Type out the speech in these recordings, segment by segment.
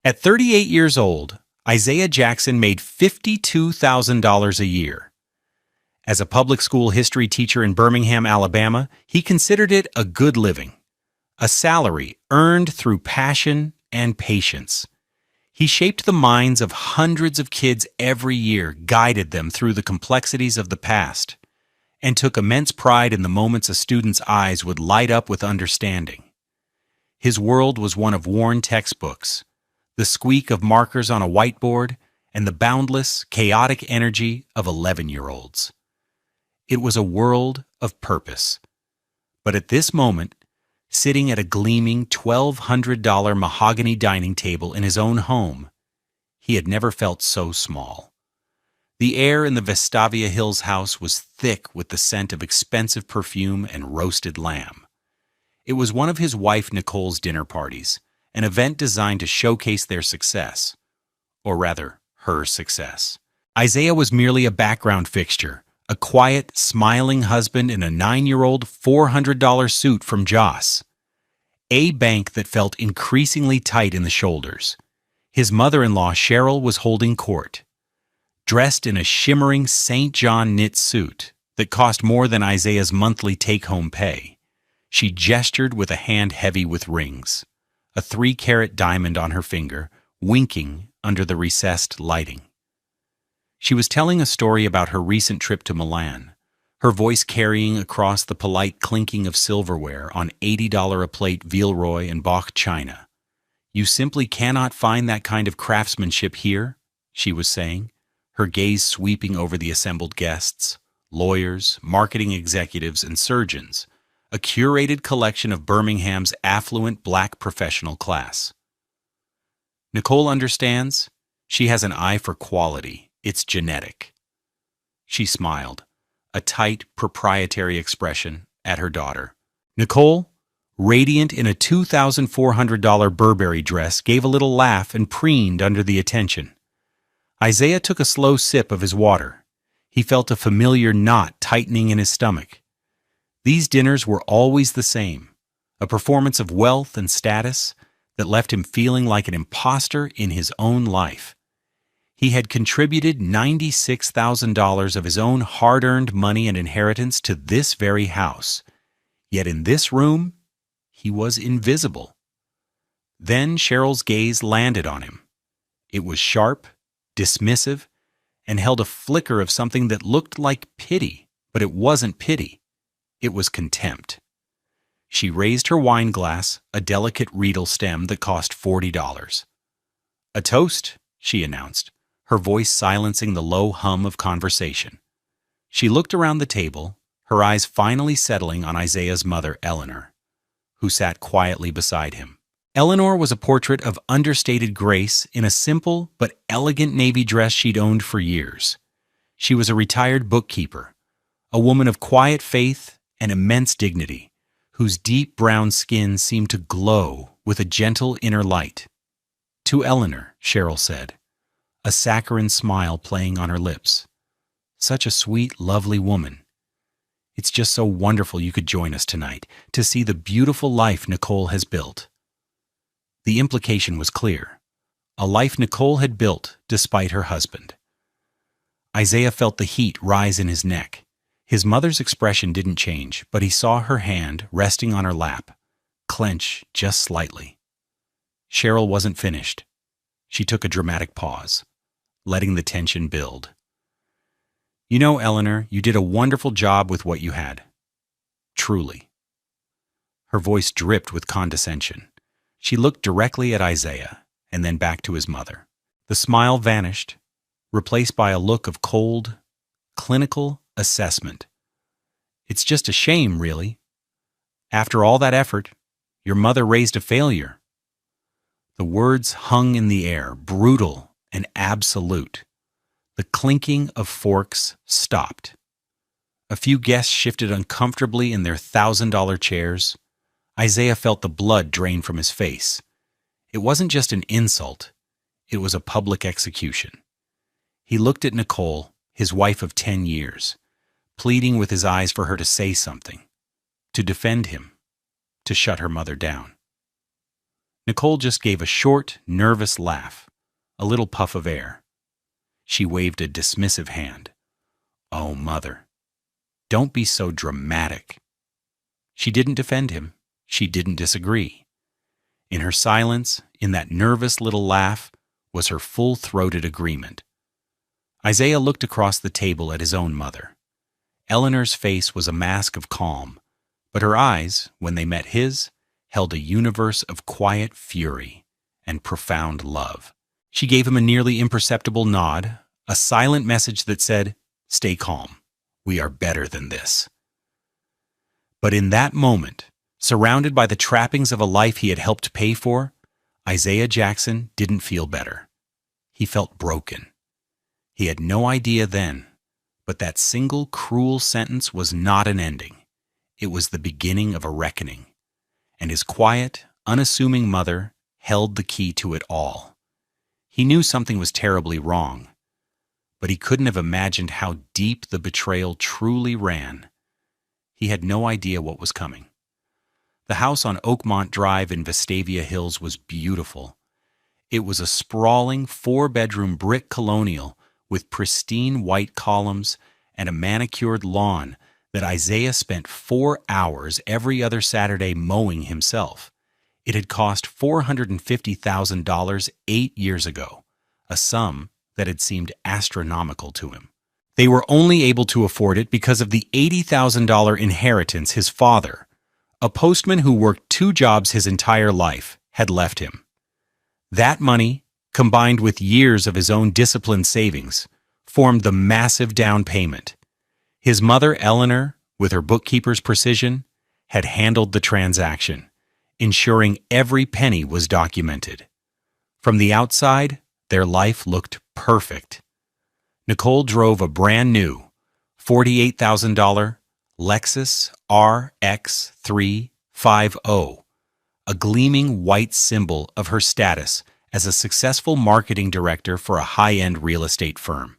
At 38 years old, Isaiah Jackson made $52,000 a year. As a public school history teacher in Birmingham, Alabama, he considered it a good living, a salary earned through passion and patience. He shaped the minds of hundreds of kids every year, guided them through the complexities of the past, and took immense pride in the moments a student's eyes would light up with understanding. His world was one of worn textbooks, the squeak of markers on a whiteboard, and the boundless, chaotic energy of 11-year-olds. It was a world of purpose. But at this moment, sitting at a gleaming $1,200 mahogany dining table in his own home, he had never felt so small. The air in the Vestavia Hills house was thick with the scent of expensive perfume and roasted lamb. It was one of his wife Nicole's dinner parties, an event designed to showcase their success, or rather, her success. Isaiah was merely a background fixture, a quiet, smiling husband in a 9-year-old $400 suit from Joss, a bank that felt increasingly tight in the shoulders. His mother-in-law, Cheryl, was holding court, dressed in a shimmering St. John knit suit that cost more than Isaiah's monthly take-home pay. She gestured with a hand heavy with rings, a 3-carat diamond on her finger, winking under the recessed lighting. She was telling a story about her recent trip to Milan, her voice carrying across the polite clinking of silverware on $80 a plate Villeroy and Bach china. "You simply cannot find that kind of craftsmanship here," she was saying, her gaze sweeping over the assembled guests, lawyers, marketing executives, and surgeons, a curated collection of Birmingham's affluent black professional class. "Nicole understands. She has an eye for quality. It's genetic." She smiled, a tight, proprietary expression, at her daughter. Nicole, radiant in a $2,400 Burberry dress, gave a little laugh and preened under the attention. Isaiah took a slow sip of his water. He felt a familiar knot tightening in his stomach. These dinners were always the same, a performance of wealth and status that left him feeling like an imposter in his own life. He had contributed $96,000 of his own hard-earned money and inheritance to this very house, yet in this room, he was invisible. Then Cheryl's gaze landed on him. It was sharp, dismissive, and held a flicker of something that looked like pity, but it wasn't pity. It was contempt. She raised her wine glass, a delicate Riedel stem that cost $40. "A toast," she announced, her voice silencing the low hum of conversation. She looked around the table, her eyes finally settling on Isaiah's mother, Eleanor, who sat quietly beside him. Eleanor was a portrait of understated grace in a simple but elegant navy dress she'd owned for years. She was a retired bookkeeper, a woman of quiet faith and immense dignity, whose deep brown skin seemed to glow with a gentle inner light. "To Eleanor," Cheryl said, a saccharine smile playing on her lips. "Such a sweet, lovely woman. It's just so wonderful you could join us tonight to see the beautiful life Nicole has built." The implication was clear. A life Nicole had built despite her husband. Isaiah felt the heat rise in his neck. His mother's expression didn't change, but he saw her hand, resting on her lap, clench just slightly. Cheryl wasn't finished. She took a dramatic pause, letting the tension build. "You know, Eleanor, you did a wonderful job with what you had. Truly." Her voice dripped with condescension. She looked directly at Isaiah and then back to his mother. The smile vanished, replaced by a look of cold, clinical assessment. "It's just a shame, really. After all that effort, your mother raised a failure." The words hung in the air, brutal and absolute. The clinking of forks stopped. A few guests shifted uncomfortably in their $1,000 chairs. Isaiah felt the blood drain from his face. It wasn't just an insult. It was a public execution. He looked at Nicole, his wife of 10 years, pleading with his eyes for her to say something, to defend him, to shut her mother down. Nicole just gave a short, nervous laugh, a little puff of air. She waved a dismissive hand. "Oh, Mother, don't be so dramatic." She didn't defend him. She didn't disagree. In her silence, in that nervous little laugh, was her full-throated agreement. Isaiah looked across the table at his own mother. Eleanor's face was a mask of calm, but her eyes, when they met his, held a universe of quiet fury and profound love. She gave him a nearly imperceptible nod, a silent message that said, "Stay calm. We are better than this." But in that moment, surrounded by the trappings of a life he had helped pay for, Isaiah Jackson didn't feel better. He felt broken. He had no idea then, but that single cruel sentence was not an ending. It was the beginning of a reckoning. And his quiet, unassuming mother held the key to it all. He knew something was terribly wrong, but he couldn't have imagined how deep the betrayal truly ran. He had no idea what was coming. The house on Oakmont Drive in Vestavia Hills was beautiful. It was a sprawling 4-bedroom brick colonial with pristine white columns and a manicured lawn that Isaiah spent 4 hours every other Saturday mowing himself. It had cost $450,000 8 years ago, a sum that had seemed astronomical to him. They were only able to afford it because of the $80,000 inheritance his father, a postman who worked 2 jobs his entire life, had left him. That money, combined with years of his own disciplined savings, formed the massive down payment. His mother, Eleanor, with her bookkeeper's precision, had handled the transaction, ensuring every penny was documented. From the outside, their life looked perfect. Nicole drove a brand new $48,000 Lexus RX 350, a gleaming white symbol of her status as a successful marketing director for a high-end real estate firm.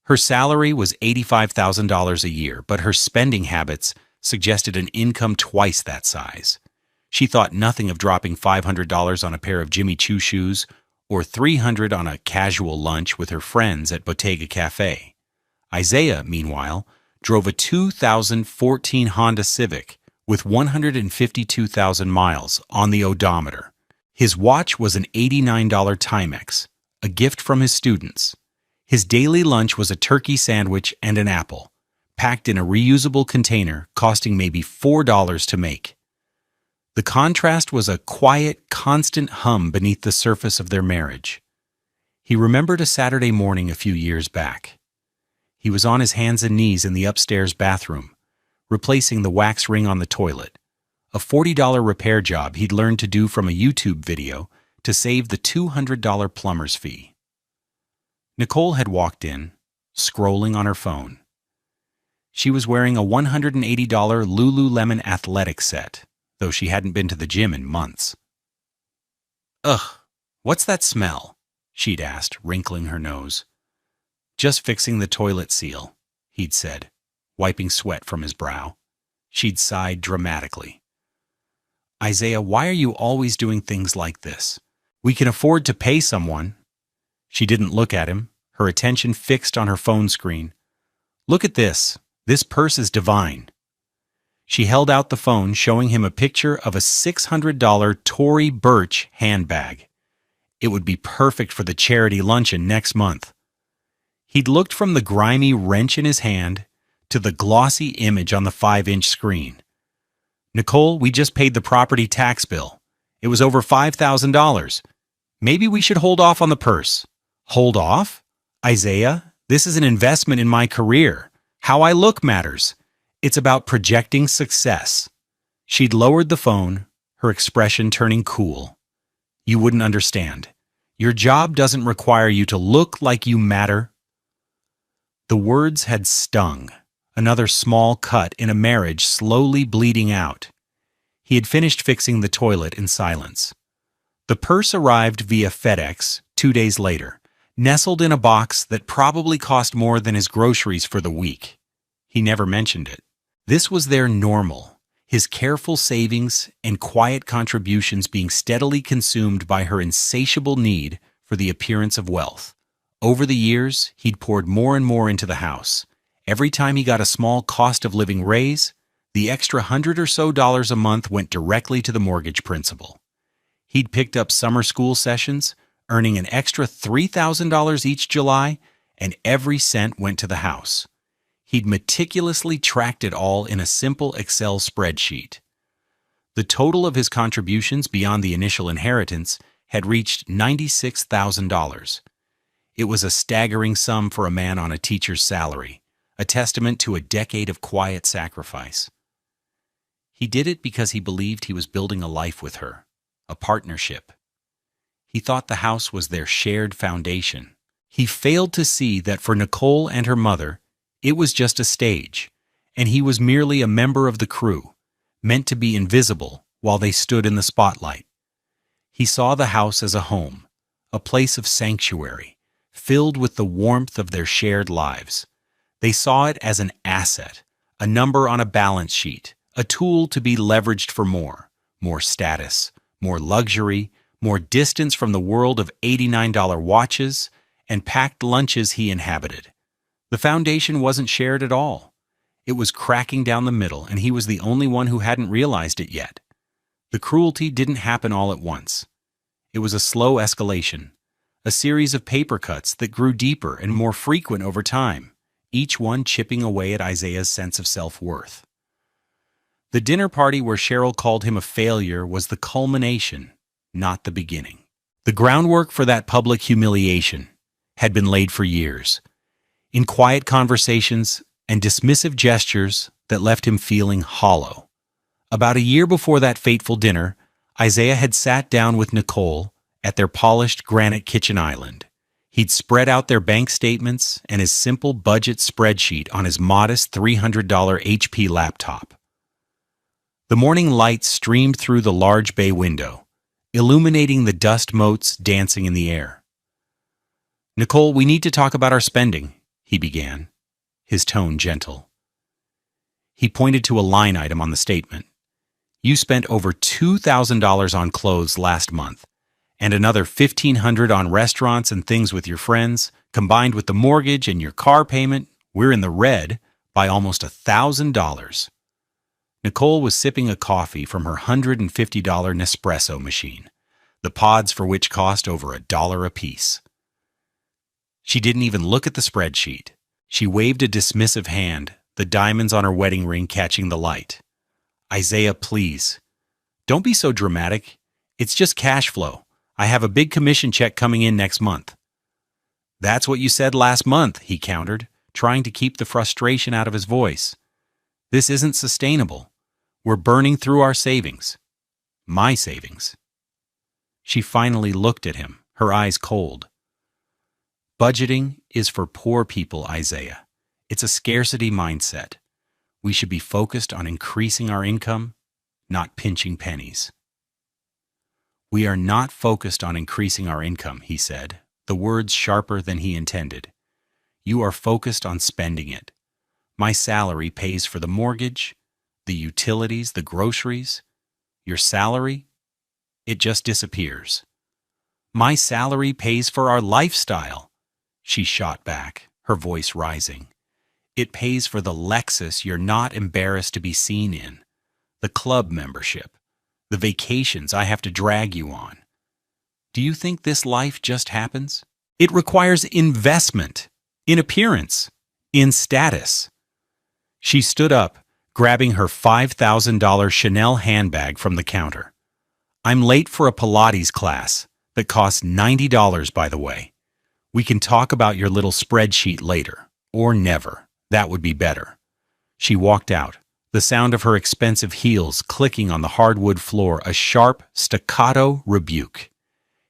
Her salary was $85,000 a year, but her spending habits suggested an income twice that size. She thought nothing of dropping $500 on a pair of Jimmy Choo shoes or $300 on a casual lunch with her friends at Bottega Cafe. Isaiah, meanwhile, drove a 2014 Honda Civic with 152,000 miles on the odometer. His watch was an $89 Timex, a gift from his students. His daily lunch was a turkey sandwich and an apple, packed in a reusable container costing maybe $4 to make. The contrast was a quiet, constant hum beneath the surface of their marriage. He remembered a Saturday morning a few years back. He was on his hands and knees in the upstairs bathroom, replacing the wax ring on the toilet, a $40 repair job he'd learned to do from a YouTube video to save the $200 plumber's fee. Nicole had walked in, scrolling on her phone. She was wearing a $180 Lululemon athletic set, though she hadn't been to the gym in months. "Ugh, what's that smell?" she'd asked, wrinkling her nose. "Just fixing the toilet seal," he'd said, wiping sweat from his brow. She'd sighed dramatically. "Isaiah, why are you always doing things like this? We can afford to pay someone." She didn't look at him, her attention fixed on her phone screen. "Look at this. This purse is divine." She held out the phone, showing him a picture of a $600 Tory Burch handbag. It would be perfect for the charity luncheon next month. He'd looked from the grimy wrench in his hand to the glossy image on the 5-inch screen. "Nicole, we just paid the property tax bill. It was over $5,000. Maybe we should hold off on the purse." "Hold off? Isaiah, this is an investment in my career. How I look matters. It's about projecting success." She'd lowered the phone, her expression turning cool. "You wouldn't understand. Your job doesn't require you to look like you matter." The words had stung, another small cut in a marriage slowly bleeding out. He had finished fixing the toilet in silence. The purse arrived via FedEx 2 days later, nestled in a box that probably cost more than his groceries for the week. He never mentioned it. This was their normal. his careful savings and quiet contributions being steadily consumed by her insatiable need for the appearance of wealth. Over the years, he'd poured more and more into the house. Every time he got a small cost of living raise, the extra $100 or so a month went directly to the mortgage principal. He'd picked up summer school sessions, earning an extra $3,000 each July, and every cent went to the house. He'd meticulously tracked it all in a simple Excel spreadsheet. The total of his contributions beyond the initial inheritance had reached $96,000. It was a staggering sum for a man on a teacher's salary, a testament to a decade of quiet sacrifice. He did it because he believed he was building a life with her, a partnership. He thought the house was their shared foundation. He failed to see that for Nicole and her mother, it was just a stage, and he was merely a member of the crew, meant to be invisible while they stood in the spotlight. He saw the house as a home, a place of sanctuary, filled with the warmth of their shared lives. They saw it as an asset, a number on a balance sheet, a tool to be leveraged for more status, more luxury, more distance from the world of $89 watches and packed lunches he inhabited. The foundation wasn't shared at all. It was cracking down the middle, and he was the only one who hadn't realized it yet. The cruelty didn't happen all at once. It was a slow escalation, a series of paper cuts that grew deeper and more frequent over time, each one chipping away at Isaiah's sense of self-worth. The dinner party where Cheryl called him a failure was the culmination, not the beginning. The groundwork for that public humiliation had been laid for years, in quiet conversations and dismissive gestures that left him feeling hollow. About a year before that fateful dinner, Isaiah had sat down with Nicole at their polished granite kitchen island. He'd spread out their bank statements and his simple budget spreadsheet on his modest $300 HP laptop. The morning light streamed through the large bay window, illuminating the dust motes dancing in the air. "Nicole, we need to talk about our spending," he began, his tone gentle. He pointed to a line item on the statement. "You spent over $2,000 on clothes last month, and another $1,500 on restaurants and things with your friends. Combined with the mortgage and your car payment, we're in the red by almost $1,000. Nicole was sipping a coffee from her $150 Nespresso machine, the pods for which cost over $1 apiece. She didn't even look at the spreadsheet. She waved a dismissive hand, the diamonds on her wedding ring catching the light. "Isaiah, please. Don't be so dramatic. It's just cash flow. I have a big commission check coming in next month." "That's what you said last month," he countered, trying to keep the frustration out of his voice. "This isn't sustainable. We're burning through our savings. My savings." She finally looked at him, her eyes cold. "Budgeting is for poor people, Isaiah. It's a scarcity mindset. We should be focused on increasing our income, not pinching pennies." "We are not focused on increasing our income," he said, the words sharper than he intended. "You are focused on spending it. My salary pays for the mortgage, the utilities, the groceries. Your salary, it just disappears." "My salary pays for our lifestyle," she shot back, her voice rising. "It pays for the Lexus you're not embarrassed to be seen in, the club membership, the vacations I have to drag you on. Do you think this life just happens? It requires investment, in appearance, in status." She stood up, grabbing her $5,000 Chanel handbag from the counter. "I'm late for a Pilates class that costs $90, by the way. We can talk about your little spreadsheet later, or never. That would be better." She walked out, the sound of her expensive heels clicking on the hardwood floor a sharp, staccato rebuke.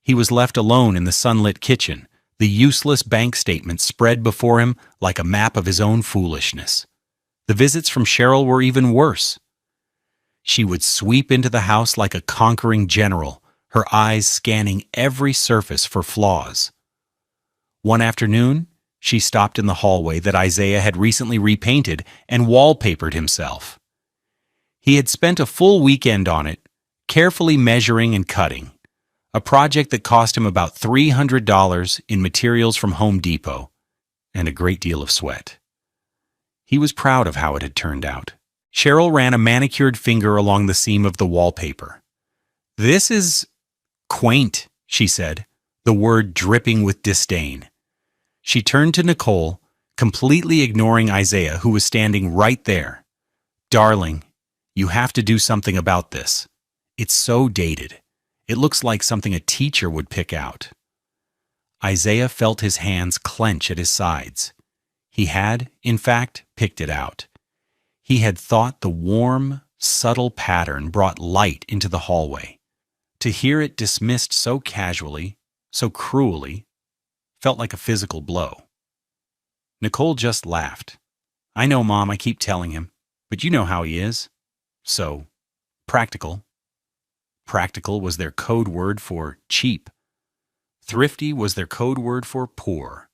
He was left alone in the sunlit kitchen, the useless bank statement spread before him like a map of his own foolishness. The visits from Cheryl were even worse. She would sweep into the house like a conquering general, her eyes scanning every surface for flaws. One afternoon, she stopped in the hallway that Isaiah had recently repainted and wallpapered himself. He had spent a full weekend on it, carefully measuring and cutting, a project that cost him about $300 in materials from Home Depot, and a great deal of sweat. He was proud of how it had turned out. Cheryl ran a manicured finger along the seam of the wallpaper. "This is quaint," she said, the word dripping with disdain. She turned to Nicole, completely ignoring Isaiah, who was standing right there. "Darling, you have to do something about this. It's so dated. It looks like something a teacher would pick out." Isaiah felt his hands clench at his sides. He had, in fact, picked it out. He had thought the warm, subtle pattern brought light into the hallway. To hear it dismissed so casually, so cruelly, felt like a physical blow. Nicole just laughed. "I know, Mom, I keep telling him, but you know how he is. So, practical." Practical was their code word for cheap. Thrifty was their code word for poor.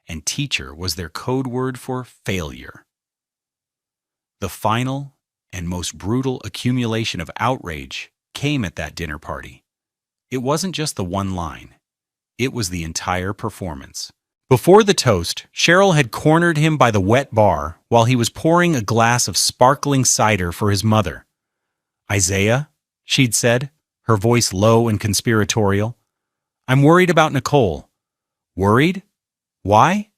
And teacher was their code word for failure. The final and most brutal accumulation of outrage came at that dinner party. It wasn't just the one line. It was the entire performance. Before the toast, Cheryl had cornered him by the wet bar while he was pouring a glass of sparkling cider for his mother. "Isaiah," she'd said, her voice low and conspiratorial, "I'm worried about Nicole." "Worried? Why?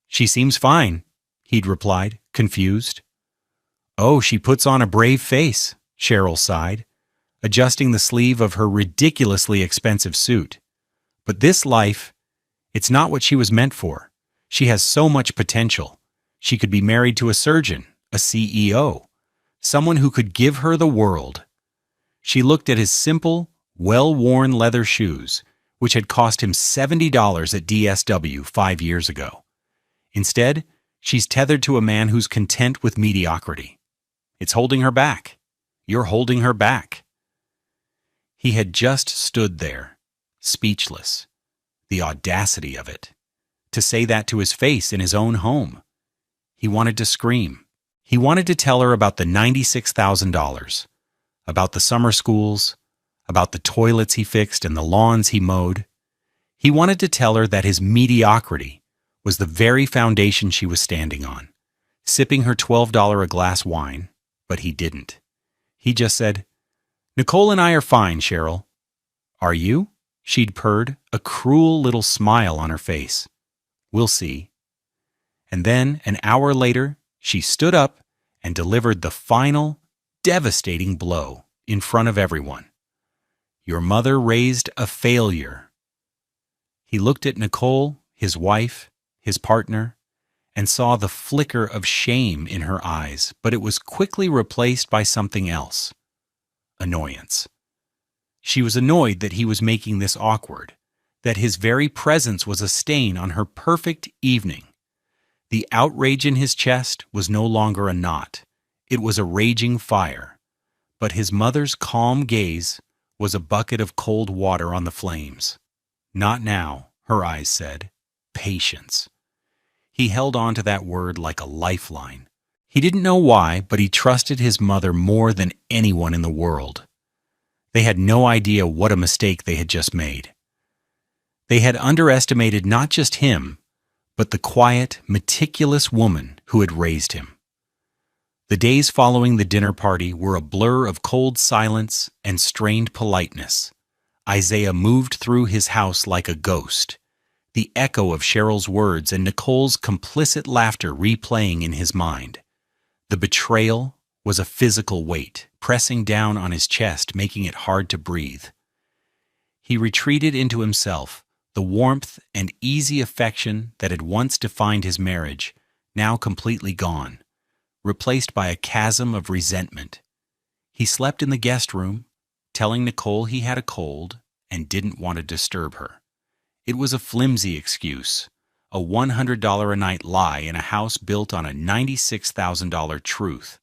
She seems fine," he'd replied, confused. "Oh, she puts on a brave face," Cheryl sighed, adjusting the sleeve of her ridiculously expensive suit. "But this life, it's not what she was meant for. She has so much potential. She could be married to a surgeon, a CEO, someone who could give her the world." She looked at his simple, well-worn leather shoes, which had cost him $70 at DSW 5 years ago. Instead, she's tethered to a man who's content with mediocrity. It's holding her back. You're holding her back. He had just stood there, speechless. The audacity of it. To say that to his face in his own home. He wanted to scream. He wanted to tell her about the $96,000, about the summer schools, about the toilets he fixed and the lawns he mowed. He wanted to tell her that his mediocrity was the very foundation she was standing on, sipping her $12 a glass wine, but he didn't. He just said, "Nicole and I are fine, Cheryl." "Are you?" She'd purred, a cruel little smile on her face. "We'll see." And then, an hour later, she stood up and delivered the final, devastating blow in front of everyone. "Your mother raised a failure." He looked at Nicole, his wife, his partner, and saw the flicker of shame in her eyes, but it was quickly replaced by something else. Annoyance. She was annoyed that he was making this awkward, that his very presence was a stain on her perfect evening. The outrage in his chest was no longer a knot. It was a raging fire. But his mother's calm gaze was a bucket of cold water on the flames. "Not now," her eyes said. Patience. He held on to that word like a lifeline. He didn't know why, but he trusted his mother more than anyone in the world. They had no idea what a mistake they had just made. They had underestimated not just him, but the quiet, meticulous woman who had raised him. The days following the dinner party were a blur of cold silence and strained politeness. Isaiah moved through his house like a ghost, the echo of Cheryl's words and Nicole's complicit laughter replaying in his mind. The betrayal was a physical weight, pressing down on his chest, making it hard to breathe. He retreated into himself, the warmth and easy affection that had once defined his marriage, now completely gone, replaced by a chasm of resentment. He slept in the guest room, telling Nicole he had a cold and didn't want to disturb her. It was a flimsy excuse, a $100 a night lie in a house built on a $96,000 truth.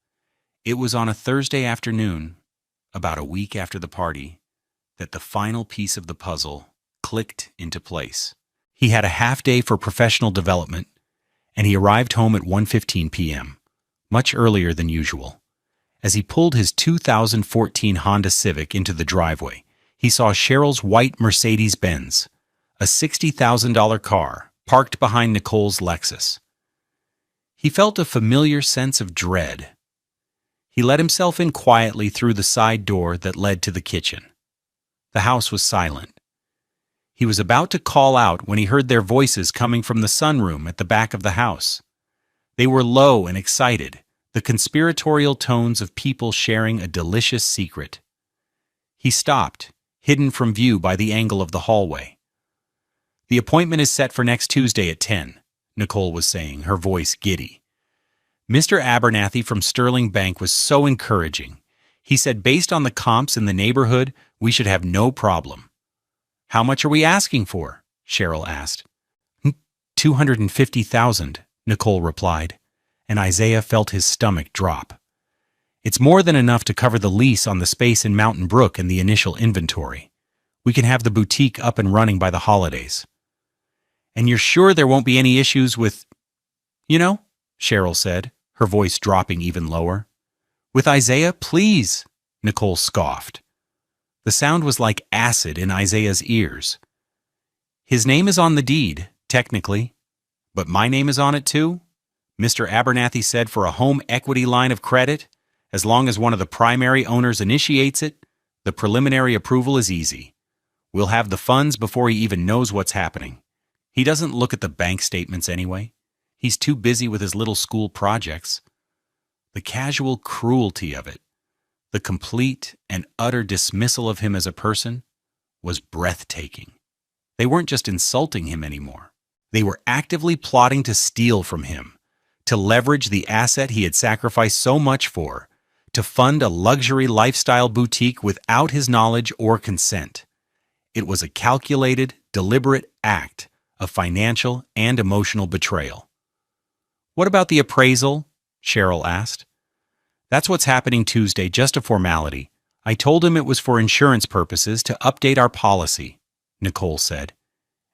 It was on a Thursday afternoon, about a week after the party, that the final piece of the puzzle clicked into place. He had a half day for professional development, and he arrived home at 1:15 p.m., much earlier than usual. As he pulled his 2014 Honda Civic into the driveway, he saw Cheryl's white Mercedes-Benz, a $60,000 car, parked behind Nicole's Lexus. He felt a familiar sense of dread. He let himself in quietly through the side door that led to the kitchen. The house was silent. He was about to call out when he heard their voices coming from the sunroom at the back of the house. They were low and excited, the conspiratorial tones of people sharing a delicious secret. He stopped, hidden from view by the angle of the hallway. "The appointment is set for next Tuesday at 10, Nicole was saying, her voice giddy. Mr. Abernathy from Sterling Bank was so encouraging. He said based on the comps in the neighborhood, we should have no problem. "How much are we asking for?" Cheryl asked. $250,000, Nicole replied, and Isaiah felt his stomach drop. "It's more than enough to cover the lease on the space in Mountain Brook and the initial inventory. We can have the boutique up and running by the holidays." "And you're sure there won't be any issues with, Cheryl said, her voice dropping even lower. "With Isaiah, please," Nicole scoffed. The sound was like acid in Isaiah's ears. "His name is on the deed, technically. But my name is on it too," Mr. Abernathy said, "for a home equity line of credit. As long as one of the primary owners initiates it, the preliminary approval is easy. We'll have the funds before he even knows what's happening. He doesn't look at the bank statements anyway. He's too busy with his little school projects." The casual cruelty of it, the complete and utter dismissal of him as a person, was breathtaking. They weren't just insulting him anymore. They were actively plotting to steal from him, to leverage the asset he had sacrificed so much for, to fund a luxury lifestyle boutique without his knowledge or consent. It was a calculated, deliberate act of financial and emotional betrayal. "What about the appraisal?" Cheryl asked. "That's what's happening Tuesday, just a formality. I told him it was for insurance purposes to update our policy," Nicole said.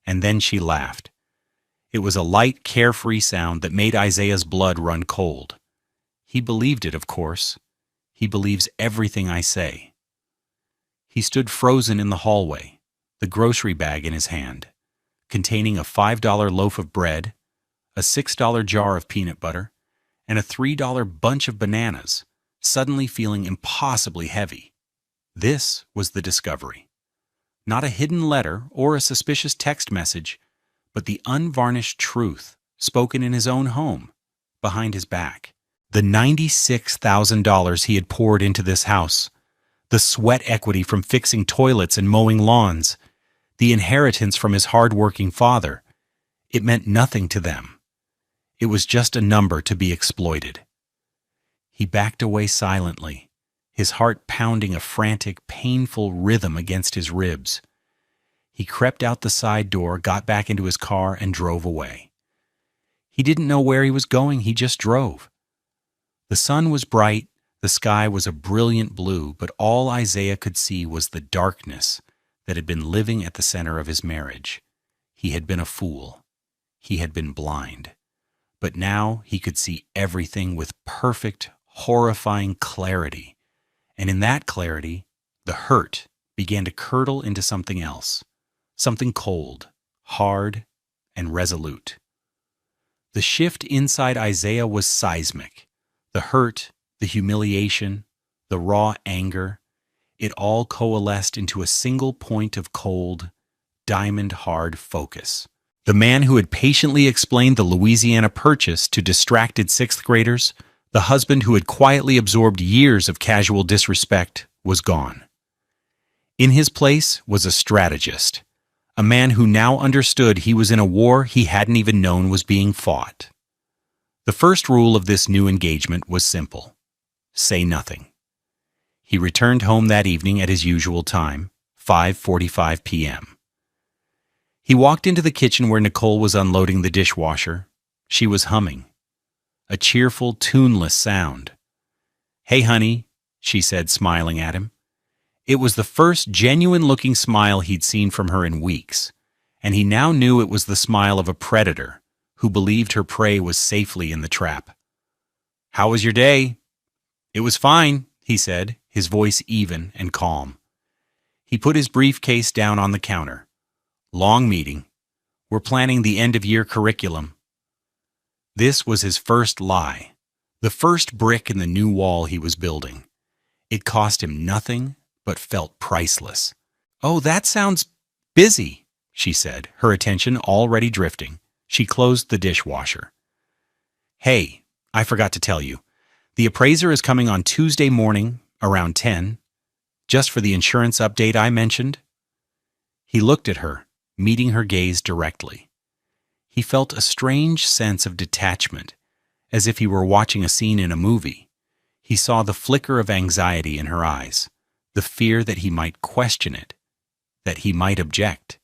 And then she laughed. It was a light, carefree sound that made Isaiah's blood run cold. He believed it, of course. He believes everything I say. He stood frozen in the hallway, the grocery bag in his hand, containing a $5 loaf of bread, a $6 jar of peanut butter, and a $3 bunch of bananas, suddenly feeling impossibly heavy. This was the discovery. Not a hidden letter or a suspicious text message, but the unvarnished truth spoken in his own home, behind his back. The $96,000 he had poured into this house, the sweat equity from fixing toilets and mowing lawns, the inheritance from his hard-working father, it meant nothing to them. It was just a number to be exploited. He backed away silently, his heart pounding a frantic, painful rhythm against his ribs. He crept out the side door, got back into his car, and drove away. He didn't know where he was going, he just drove. The sun was bright, the sky was a brilliant blue, but all Isaiah could see was the darkness that had been living at the center of his marriage. He had been a fool. He had been blind. But now he could see everything with perfect, horrifying clarity. And in that clarity, the hurt began to curdle into something else, something cold, hard, and resolute. The shift inside Isaiah was seismic. The hurt, the humiliation, the raw anger, it all coalesced into a single point of cold, diamond-hard focus. The man who had patiently explained the Louisiana Purchase to distracted sixth graders, the husband who had quietly absorbed years of casual disrespect, was gone. In his place was a strategist, a man who now understood he was in a war he hadn't even known was being fought. The first rule of this new engagement was simple: say nothing. He returned home that evening at his usual time, 5:45 p.m. He walked into the kitchen where Nicole was unloading the dishwasher. She was humming. A cheerful, tuneless sound. "Hey, honey," she said, smiling at him. It was the first genuine-looking smile he'd seen from her in weeks, and he now knew it was the smile of a predator who believed her prey was safely in the trap. "How was your day?" "It was fine," he said, his voice even and calm. He put his briefcase down on the counter. "Long meeting. We're planning the end-of-year curriculum." This was his first lie, the first brick in the new wall he was building. It cost him nothing, but felt priceless. "Oh, that sounds busy," she said, her attention already drifting. She closed the dishwasher. "Hey, I forgot to tell you. The appraiser is coming on Tuesday morning, around 10, just for the insurance update I mentioned." He looked at her, meeting her gaze directly. He felt a strange sense of detachment, as if he were watching a scene in a movie. He saw the flicker of anxiety in her eyes, the fear that he might question it, that he might object.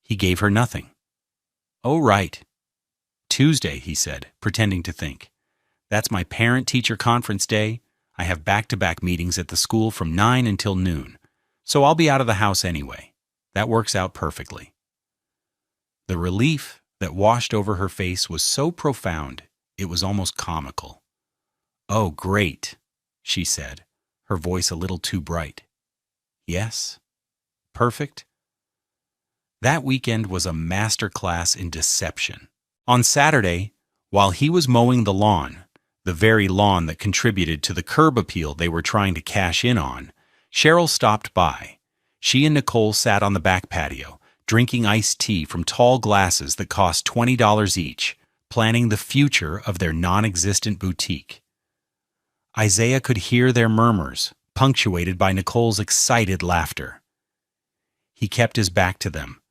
He gave her nothing. "Oh, right. Tuesday," he said, pretending to think. "That's my parent-teacher conference day. I have back-to-back meetings at the school from 9 until noon, so I'll be out of the house anyway. That works out perfectly." The relief that washed over her face was so profound, it was almost comical. "Oh, great," she said, her voice a little too bright. "Yes? Perfect?" That weekend was a master class in deception. On Saturday, while he was mowing the lawn, the very lawn that contributed to the curb appeal they were trying to cash in on, Cheryl stopped by. She and Nicole sat on the back patio, drinking iced tea from tall glasses that cost $20 each, planning the future of their non-existent boutique. Isaiah could hear their murmurs, punctuated by Nicole's excited laughter. He kept his back to them,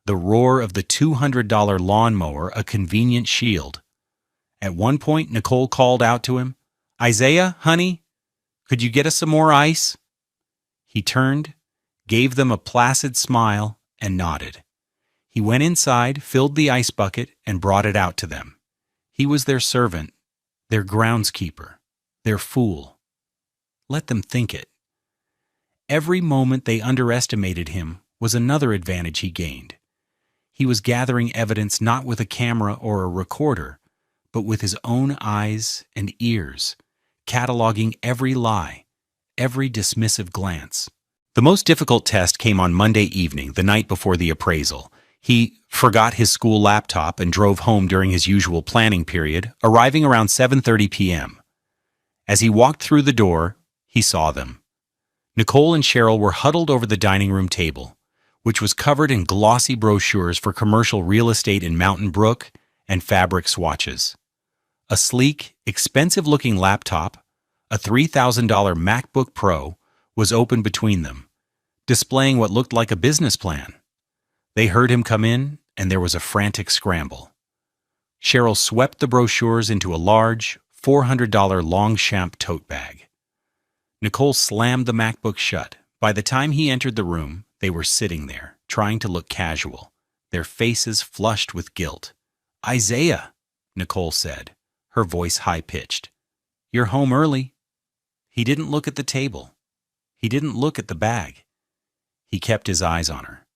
the roar of the $200 lawnmower a convenient shield. At one point, Nicole called out to him, "Isaiah, honey, could you get us some more ice?" He turned, gave them a placid smile, and nodded. He went inside, filled the ice bucket, and brought it out to them. He was their servant, their groundskeeper, their fool. Let them think it. Every moment they underestimated him was another advantage he gained. He was gathering evidence not with a camera or a recorder, but with his own eyes and ears, cataloging every lie, every dismissive glance. The most difficult test came on Monday evening, the night before the appraisal. He forgot his school laptop and drove home during his usual planning period, arriving around 7:30 p.m. As he walked through the door, he saw them. Nicole and Cheryl were huddled over the dining room table, which was covered in glossy brochures for commercial real estate in Mountain Brook and fabric swatches. A sleek, expensive-looking laptop, a $3,000 MacBook Pro, was open between them, displaying what looked like a business plan. They heard him come in, and there was a frantic scramble. Cheryl swept the brochures into a large, $400 Longchamp tote bag. Nicole slammed the MacBook shut. By the time he entered the room, they were sitting there, trying to look casual, their faces flushed with guilt. "Isaiah," Nicole said, her voice high-pitched. "You're home early." He didn't look at the table. He didn't look at the bag. He kept his eyes on her.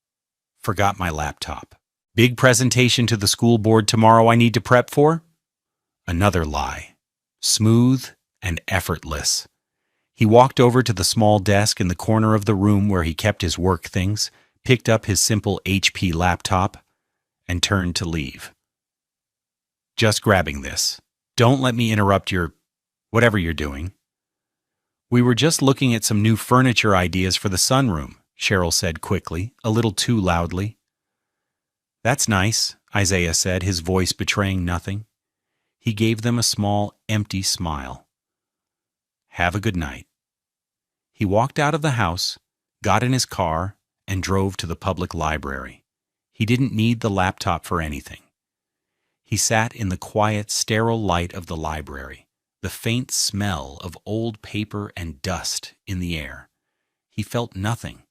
"Forgot my laptop. Big presentation to the school board tomorrow I need to prep for?" Another lie. Smooth and effortless. He walked over to the small desk in the corner of the room where he kept his work things, picked up his simple HP laptop, and turned to leave. "Just grabbing this. Don't let me interrupt your whatever you're doing." "We were just looking at some new furniture ideas for the sunroom," Cheryl said quickly, a little too loudly. "That's nice," Isaiah said, his voice betraying nothing. He gave them a small, empty smile. "Have a good night." He walked out of the house, got in his car, and drove to the public library. He didn't need the laptop for anything. He sat in the quiet, sterile light of the library, the faint smell of old paper and dust in the air. He felt nothing.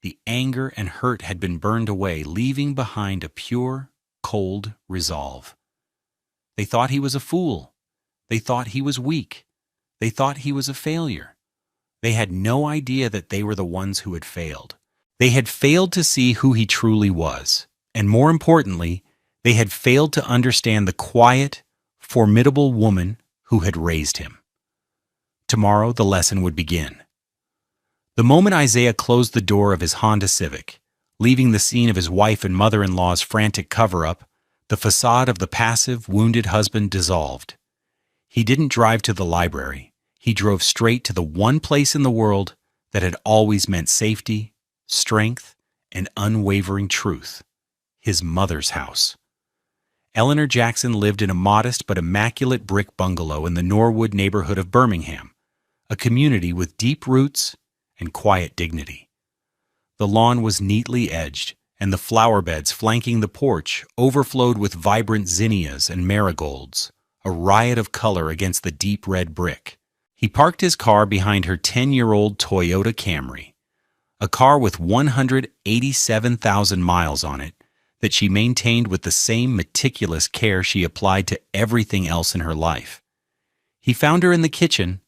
The anger and hurt had been burned away, leaving behind a pure, cold resolve. They thought he was a fool. They thought he was weak. They thought he was a failure. They had no idea that they were the ones who had failed. They had failed to see who he truly was, and more importantly, they had failed to understand the quiet, formidable woman who had raised him. Tomorrow, the lesson would begin. The moment Isaiah closed the door of his Honda Civic, leaving the scene of his wife and mother-in-law's frantic cover-up, the facade of the passive, wounded husband dissolved. He didn't drive to the library. He drove straight to the one place in the world that had always meant safety, strength, and unwavering truth: his mother's house. Eleanor Jackson lived in a modest but immaculate brick bungalow in the Norwood neighborhood of Birmingham, a community with deep roots and quiet dignity. The lawn was neatly edged, and the flower beds flanking the porch overflowed with vibrant zinnias and marigolds, a riot of color against the deep red brick. He parked his car behind her 10-year-old Toyota Camry, a car with 187,000 miles on it that she maintained with the same meticulous care she applied to everything else in her life. He found her in the kitchen,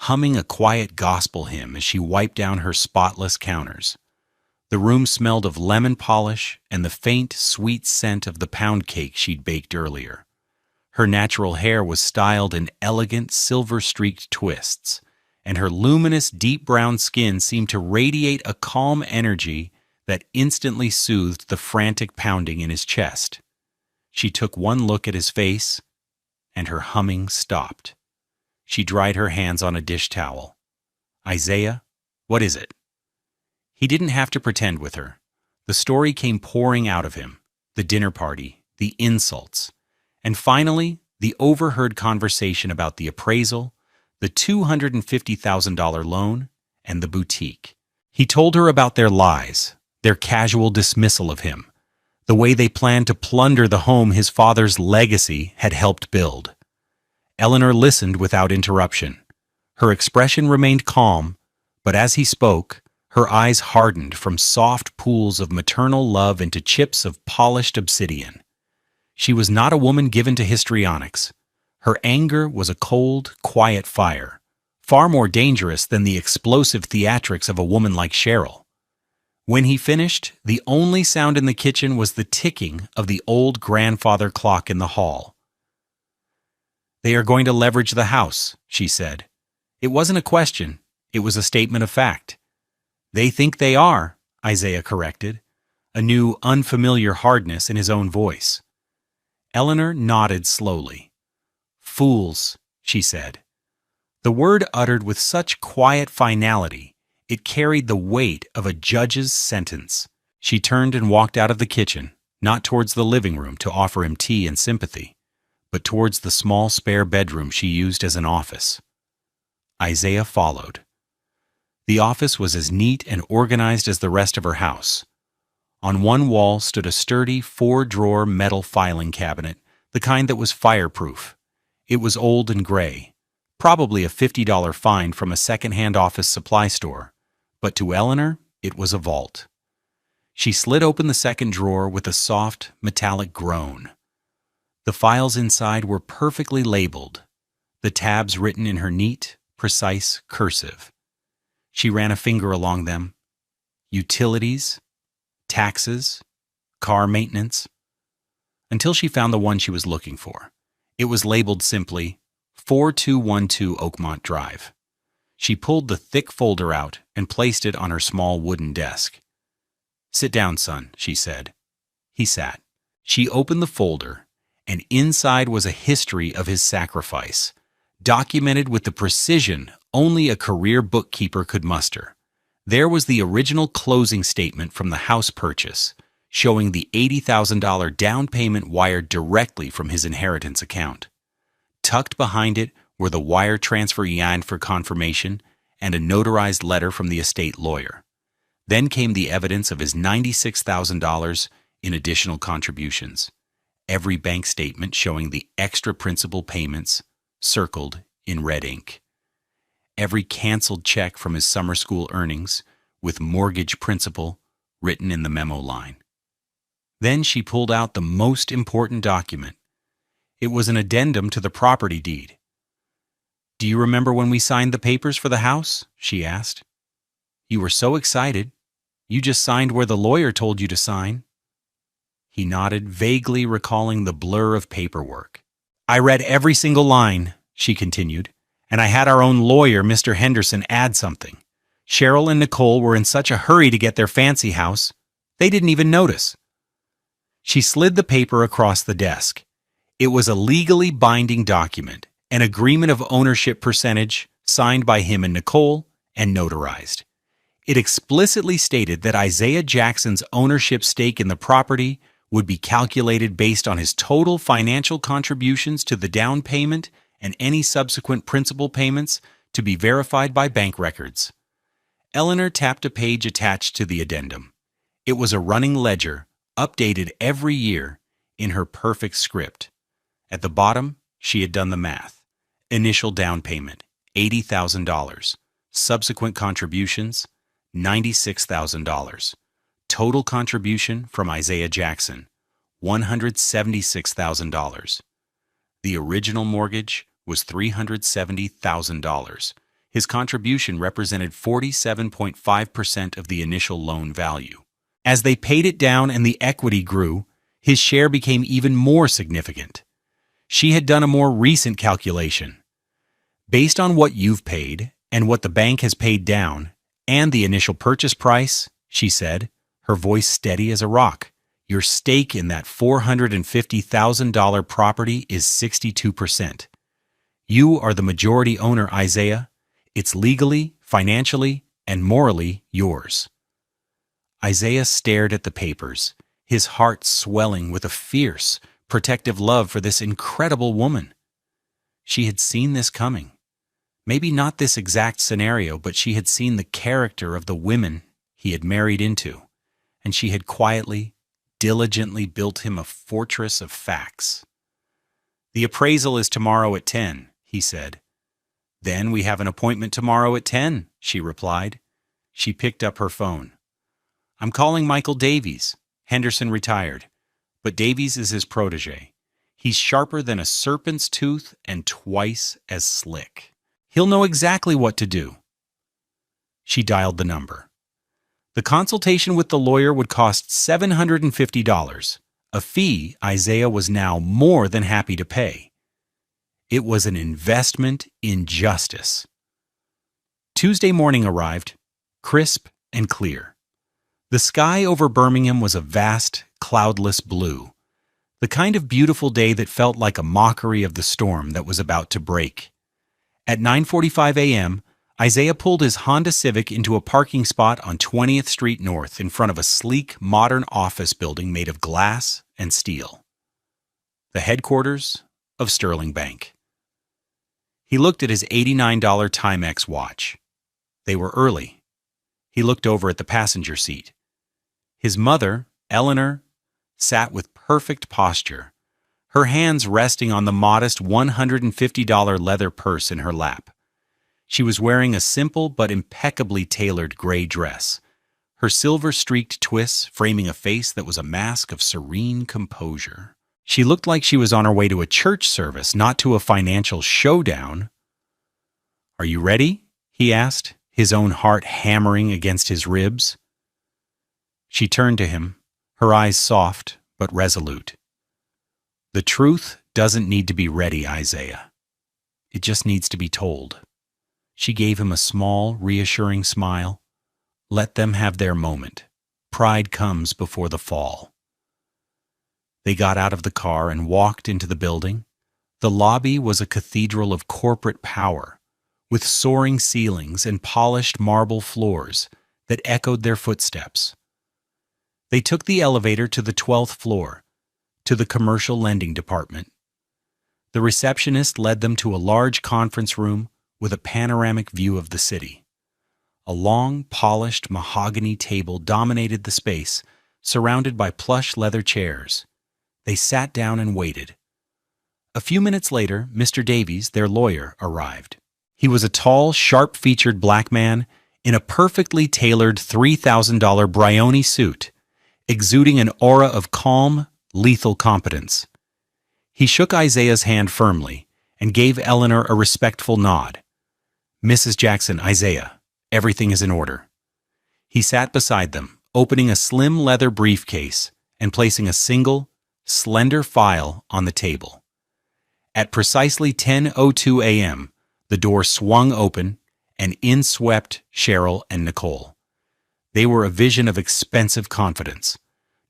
humming a quiet gospel hymn as she wiped down her spotless counters. The room smelled of lemon polish and the faint, sweet scent of the pound cake she'd baked earlier. Her natural hair was styled in elegant, silver-streaked twists, and her luminous, deep brown skin seemed to radiate a calm energy that instantly soothed the frantic pounding in his chest. She took one look at his face, and her humming stopped. She dried her hands on a dish towel. "Isaiah, what is it?" He didn't have to pretend with her. The story came pouring out of him: the dinner party, the insults, and finally, the overheard conversation about the appraisal, the $250,000 loan, and the boutique. He told her about their lies, their casual dismissal of him, the way they planned to plunder the home his father's legacy had helped build. Eleanor listened without interruption. Her expression remained calm, but as he spoke, her eyes hardened from soft pools of maternal love into chips of polished obsidian. She was not a woman given to histrionics. Her anger was a cold, quiet fire, far more dangerous than the explosive theatrics of a woman like Cheryl. When he finished, the only sound in the kitchen was the ticking of the old grandfather clock in the hall. "They are going to leverage the house," she said. It wasn't a question, it was a statement of fact. "They think they are," Isaiah corrected, a new, unfamiliar hardness in his own voice. Eleanor nodded slowly. "Fools," she said. The word uttered with such quiet finality, it carried the weight of a judge's sentence. She turned and walked out of the kitchen, not towards the living room to offer him tea and sympathy, but towards the small spare bedroom she used as an office. Isaiah followed. The office was as neat and organized as the rest of her house. On one wall stood a sturdy 4-drawer metal filing cabinet, the kind that was fireproof. It was old and gray, probably a $50 find from a second-hand office supply store, but to Eleanor, it was a vault. She slid open the second drawer with a soft, metallic groan. The files inside were perfectly labeled, the tabs written in her neat, precise cursive. She ran a finger along them. Utilities, taxes, car maintenance, until she found the one she was looking for. It was labeled simply 4212 Oakmont Drive. She pulled the thick folder out and placed it on her small wooden desk. "Sit down, son," she said. He sat. She opened the folder, and inside was a history of his sacrifice, documented with the precision only a career bookkeeper could muster. There was the original closing statement from the house purchase, showing the $80,000 down payment wired directly from his inheritance account. Tucked behind it were the wire transfer EIN for confirmation and a notarized letter from the estate lawyer. Then came the evidence of his $96,000 in additional contributions, every bank statement showing the extra principal payments circled in red ink. Every canceled check from his summer school earnings, with mortgage principal written in the memo line. Then she pulled out the most important document. It was an addendum to the property deed. "Do you remember when we signed the papers for the house?" she asked. "You were so excited. You just signed where the lawyer told you to sign." He nodded, vaguely recalling the blur of paperwork. "I read every single line," she continued, And I had our own lawyer, Mr. Henderson, add something. Cheryl and Nicole were in such a hurry to get their fancy house, they didn't even notice. She slid the paper across the desk. It was a legally binding document, an agreement of ownership percentage signed by him and Nicole and notarized. It explicitly stated that Isaiah Jackson's ownership stake in the property would be calculated based on his total financial contributions to the down payment and any subsequent principal payments to be verified by bank records. Eleanor tapped a page attached to the addendum. It was a running ledger, updated every year, in her perfect script. At the bottom, she had done the math. Initial down payment, $80,000. Subsequent contributions, $96,000. Total contribution from Isaiah Jackson, $176,000. The original mortgage was $370,000. His contribution represented 47.5% of the initial loan value. As they paid it down and the equity grew, his share became even more significant. She had done a more recent calculation. Based on what you've paid and what the bank has paid down, and the initial purchase price, she said, her voice steady as a rock, your stake in that $450,000 property is 62%. You are the majority owner, Isaiah. It's legally, financially, and morally yours. Isaiah stared at the papers, his heart swelling with a fierce, protective love for this incredible woman. She had seen this coming. Maybe not this exact scenario, but she had seen the character of the women he had married into, and she had quietly, diligently built him a fortress of facts. The appraisal is tomorrow at 10, he said. Then we have an appointment tomorrow at 10, she replied. She picked up her phone. I'm calling Michael Davies. Henderson retired, but Davies is his protege. He's sharper than a serpent's tooth and twice as slick. He'll know exactly what to do. She dialed the number. The consultation with the lawyer would cost $750, a fee Isaiah was now more than happy to pay. It was an investment in justice. Tuesday morning arrived, crisp and clear. The sky over Birmingham was a vast, cloudless blue, the kind of beautiful day that felt like a mockery of the storm that was about to break. At 9:45 a.m., Isaiah pulled his Honda Civic into a parking spot on 20th Street North in front of a sleek, modern office building made of glass and steel. The headquarters of Sterling Bank. He looked at his $89 Timex watch. They were early. He looked over at the passenger seat. His mother, Eleanor, sat with perfect posture, her hands resting on the modest $150 leather purse in her lap. She was wearing a simple but impeccably tailored gray dress, her silver-streaked twists framing a face that was a mask of serene composure. She looked like she was on her way to a church service, not to a financial showdown. "Are you ready?" he asked, his own heart hammering against his ribs. She turned to him, her eyes soft but resolute. "The truth doesn't need to be ready, Isaiah. It just needs to be told." She gave him a small, reassuring smile. Let them have their moment. Pride comes before the fall. They got out of the car and walked into the building. The lobby was a cathedral of corporate power, with soaring ceilings and polished marble floors that echoed their footsteps. They took the elevator to the 12th floor, to the commercial lending department. The receptionist led them to a large conference room with a panoramic view of the city. A long, polished mahogany table dominated the space, surrounded by plush leather chairs. They sat down and waited. A few minutes later, Mr. Davies, their lawyer, arrived. He was a tall, sharp-featured black man in a perfectly tailored $3,000 Brioni suit, exuding an aura of calm, lethal competence. He shook Isaiah's hand firmly and gave Eleanor a respectful nod. "Mrs. Jackson, Isaiah, everything is in order." He sat beside them, opening a slim leather briefcase and placing a single, slender file on the table. At precisely 10:02 a.m., The door swung open, and in swept Cheryl and Nicole. They were a vision of expensive confidence.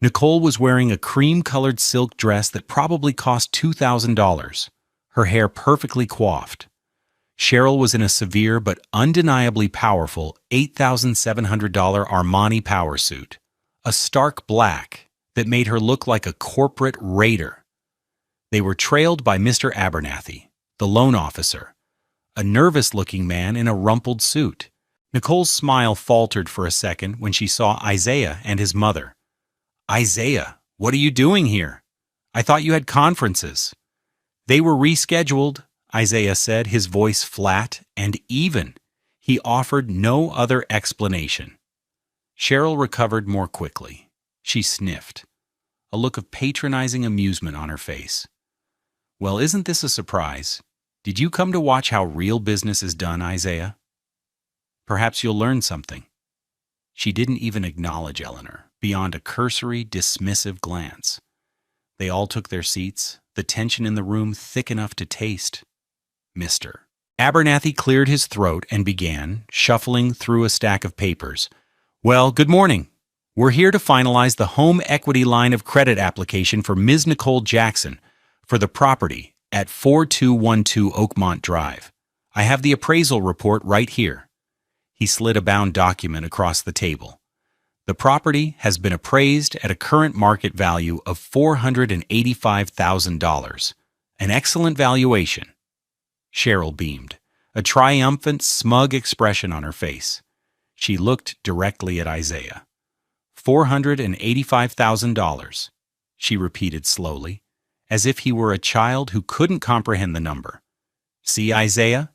Nicole was wearing a cream-colored silk dress that probably cost $2,000, her hair perfectly coiffed. Cheryl was in a severe but undeniably powerful $8,700 Armani power suit, a stark black that made her look like a corporate raider. They were trailed by Mr. Abernathy, the loan officer, a nervous-looking man in a rumpled suit. Nicole's smile faltered for a second when she saw Isaiah and his mother. "Isaiah, what are you doing here? I thought you had conferences." "They were rescheduled," Isaiah said, his voice flat and even. He offered no other explanation. Cheryl recovered more quickly. She sniffed, a look of patronizing amusement on her face. "Well, isn't this a surprise? Did you come to watch how real business is done, Isaiah? Perhaps you'll learn something." She didn't even acknowledge Eleanor, beyond a cursory, dismissive glance. They all took their seats, the tension in the room thick enough to taste. Mr. Abernathy cleared his throat and began, shuffling through a stack of papers. "Well, good morning. We're here to finalize the home equity line of credit application for Ms. Nicole Jackson for the property at 4212 Oakmont Drive. I have the appraisal report right here." He slid a bound document across the table. "The property has been appraised at a current market value of $485,000. An excellent valuation." Cheryl beamed, a triumphant, smug expression on her face. She looked directly at Isaiah. $485,000, she repeated slowly, as if he were a child who couldn't comprehend the number. "See, Isaiah?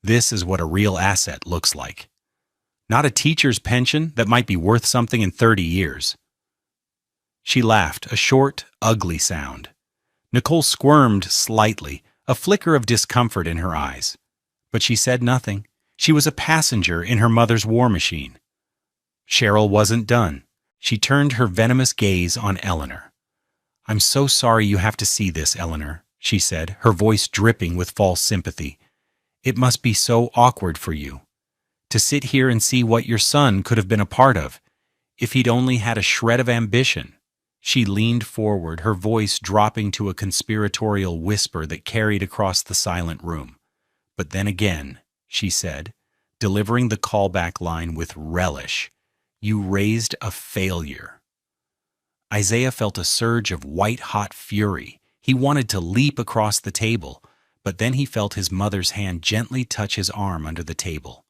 This is what a real asset looks like. Not a teacher's pension that might be worth something in 30 years. She laughed, a short, ugly sound. Nicole squirmed slightly, a flicker of discomfort in her eyes. But she said nothing. She was a passenger in her mother's war machine. Cheryl wasn't done. She turned her venomous gaze on Eleanor. "I'm so sorry you have to see this, Eleanor," she said, her voice dripping with false sympathy. "It must be so awkward for you. To sit here and see what your son could have been a part of, if he'd only had a shred of ambition." She leaned forward, her voice dropping to a conspiratorial whisper that carried across the silent room. "But then again," she said, delivering the callback line with relish, "you raised a failure." Isaiah felt a surge of white-hot fury. He wanted to leap across the table, but then he felt his mother's hand gently touch his arm under the table.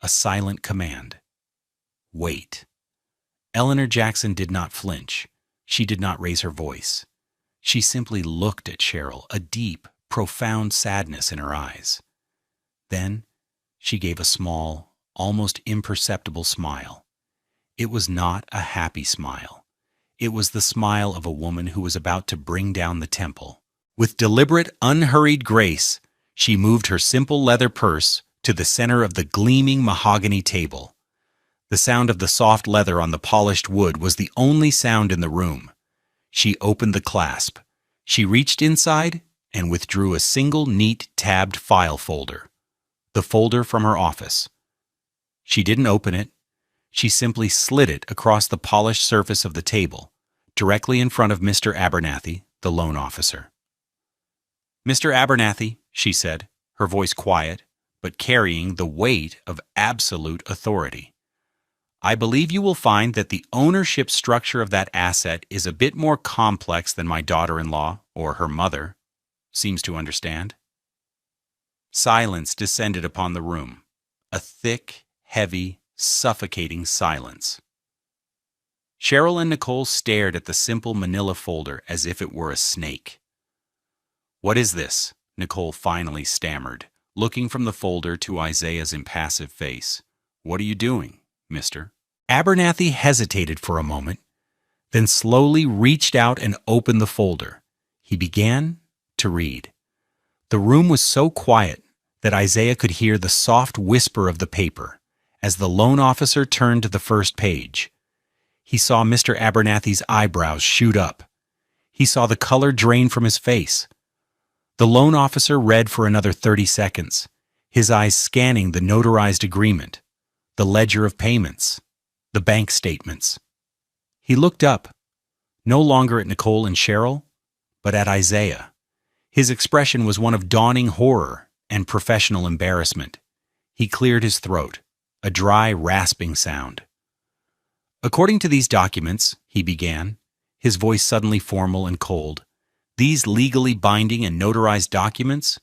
A silent command. "Wait." Eleanor Jackson did not flinch. She did not raise her voice. She simply looked at Cheryl, a deep, profound sadness in her eyes. Then she gave a small, almost imperceptible smile. It was not a happy smile. It was the smile of a woman who was about to bring down the temple. With deliberate, unhurried grace, she moved her simple leather purse to the center of the gleaming mahogany table. The sound of the soft leather on the polished wood was the only sound in the room. She opened the clasp. She reached inside and withdrew a single neat tabbed file folder. The folder from her office. She didn't open it. She simply slid it across the polished surface of the table, directly in front of Mr. Abernathy, the loan officer. "Mr. Abernathy," she said, her voice quiet, but carrying the weight of absolute authority. "I believe you will find that the ownership structure of that asset is a bit more complex than my daughter-in-law, or her mother, seems to understand." Silence descended upon the room, a thick, heavy, suffocating silence. Cheryl and Nicole stared at the simple manila folder as if it were a snake. "What is this?" Nicole finally stammered, looking from the folder to Isaiah's impassive face. "What are you doing, mister?" Abernathy hesitated for a moment, then slowly reached out and opened the folder. He began to read. The room was so quiet that Isaiah could hear the soft whisper of the paper as the loan officer turned to the first page. He saw Mr. Abernathy's eyebrows shoot up. He saw the color drain from his face. The loan officer read for another 30 seconds, his eyes scanning the notarized agreement, the ledger of payments, the bank statements. He looked up, no longer at Nicole and Cheryl, but at Isaiah. His expression was one of dawning horror and professional embarrassment. He cleared his throat, a dry, rasping sound. "According to these documents," he began, his voice suddenly formal and cold, "these legally binding and notarized documents,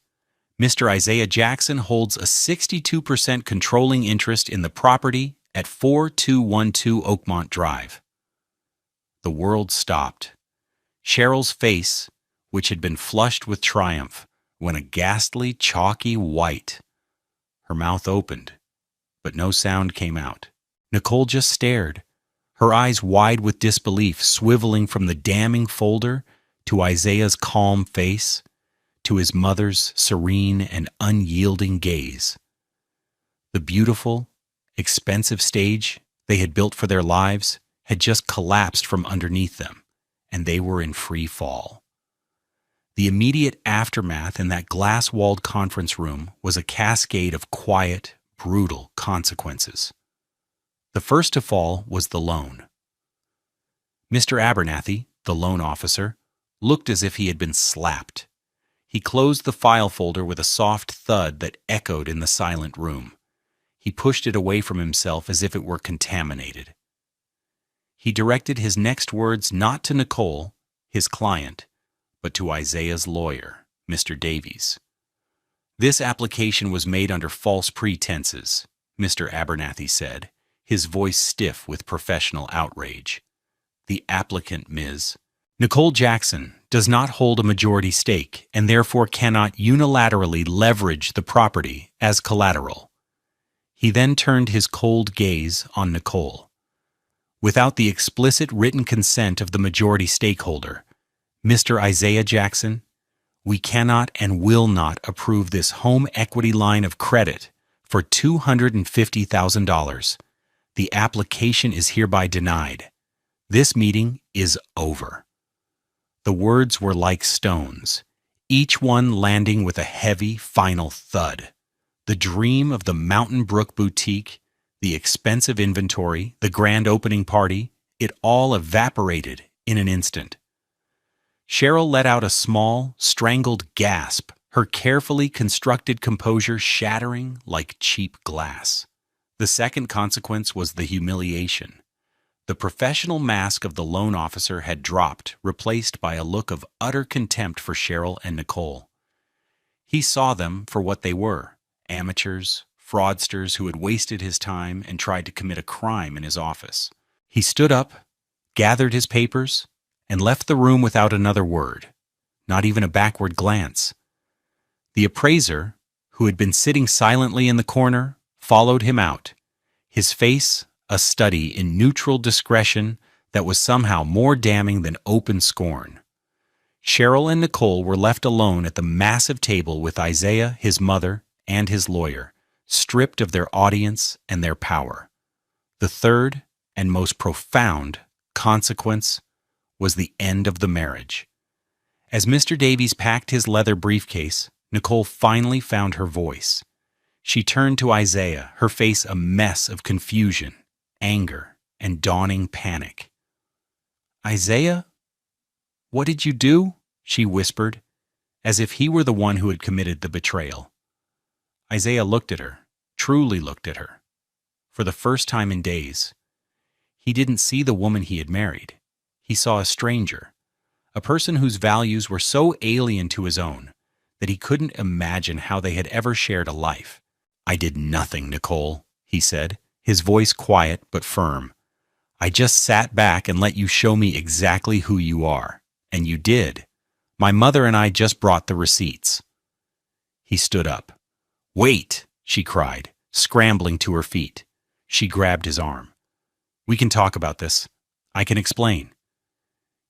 Mr. Isaiah Jackson holds a 62% controlling interest in the property at 4212 Oakmont Drive." The world stopped. Cheryl's face, which had been flushed with triumph, went a ghastly, chalky white. Her mouth opened, but no sound came out. Nicole just stared, her eyes wide with disbelief, swiveling from the damning folder to Isaiah's calm face, to his mother's serene and unyielding gaze. The beautiful, expensive stage they had built for their lives had just collapsed from underneath them, and they were in free fall. The immediate aftermath in that glass-walled conference room was a cascade of quiet, brutal consequences. The first to fall was the loan. Mr. Abernathy, the loan officer, looked as if he had been slapped. He closed the file folder with a soft thud that echoed in the silent room. He pushed it away from himself as if it were contaminated. He directed his next words not to Nicole, his client, but to Isaiah's lawyer, Mr. Davies. "This application was made under false pretenses," Mr. Abernathy said, his voice stiff with professional outrage. "The applicant, Ms. Nicole Jackson, does not hold a majority stake and therefore cannot unilaterally leverage the property as collateral." He then turned his cold gaze on Nicole. "Without the explicit written consent of the majority stakeholder, Mr. Isaiah Jackson, we cannot and will not approve this home equity line of credit for $250,000. The application is hereby denied. This meeting is over." The words were like stones, each one landing with a heavy, final thud. The dream of the Mountain Brook boutique, the expensive inventory, the grand opening party, it all evaporated in an instant. Cheryl let out a small, strangled gasp, her carefully constructed composure shattering like cheap glass. The second consequence was the humiliation. The professional mask of the loan officer had dropped, replaced by a look of utter contempt for Cheryl and Nicole. He saw them for what they were, amateurs, fraudsters who had wasted his time and tried to commit a crime in his office. He stood up, gathered his papers, and left the room without another word, not even a backward glance. The appraiser, who had been sitting silently in the corner, followed him out, his face a study in neutral discretion that was somehow more damning than open scorn. Cheryl and Nicole were left alone at the massive table with Isaiah, his mother, and his lawyer, stripped of their audience and their power. The third and most profound consequence was the end of the marriage. As Mr. Davies packed his leather briefcase, Nicole finally found her voice. She turned to Isaiah, her face a mess of confusion, anger, and dawning panic. "Isaiah, what did you do?" she whispered, as if he were the one who had committed the betrayal. Isaiah looked at her, truly looked at her, for the first time in days. He didn't see the woman he had married. He saw a stranger, a person whose values were so alien to his own that he couldn't imagine how they had ever shared a life. "I did nothing, Nicole," he said, his voice quiet but firm. "I just sat back and let you show me exactly who you are. And you did. My mother and I just brought the receipts." He stood up. "Wait!" she cried, scrambling to her feet. She grabbed his arm. "We can talk about this. I can explain."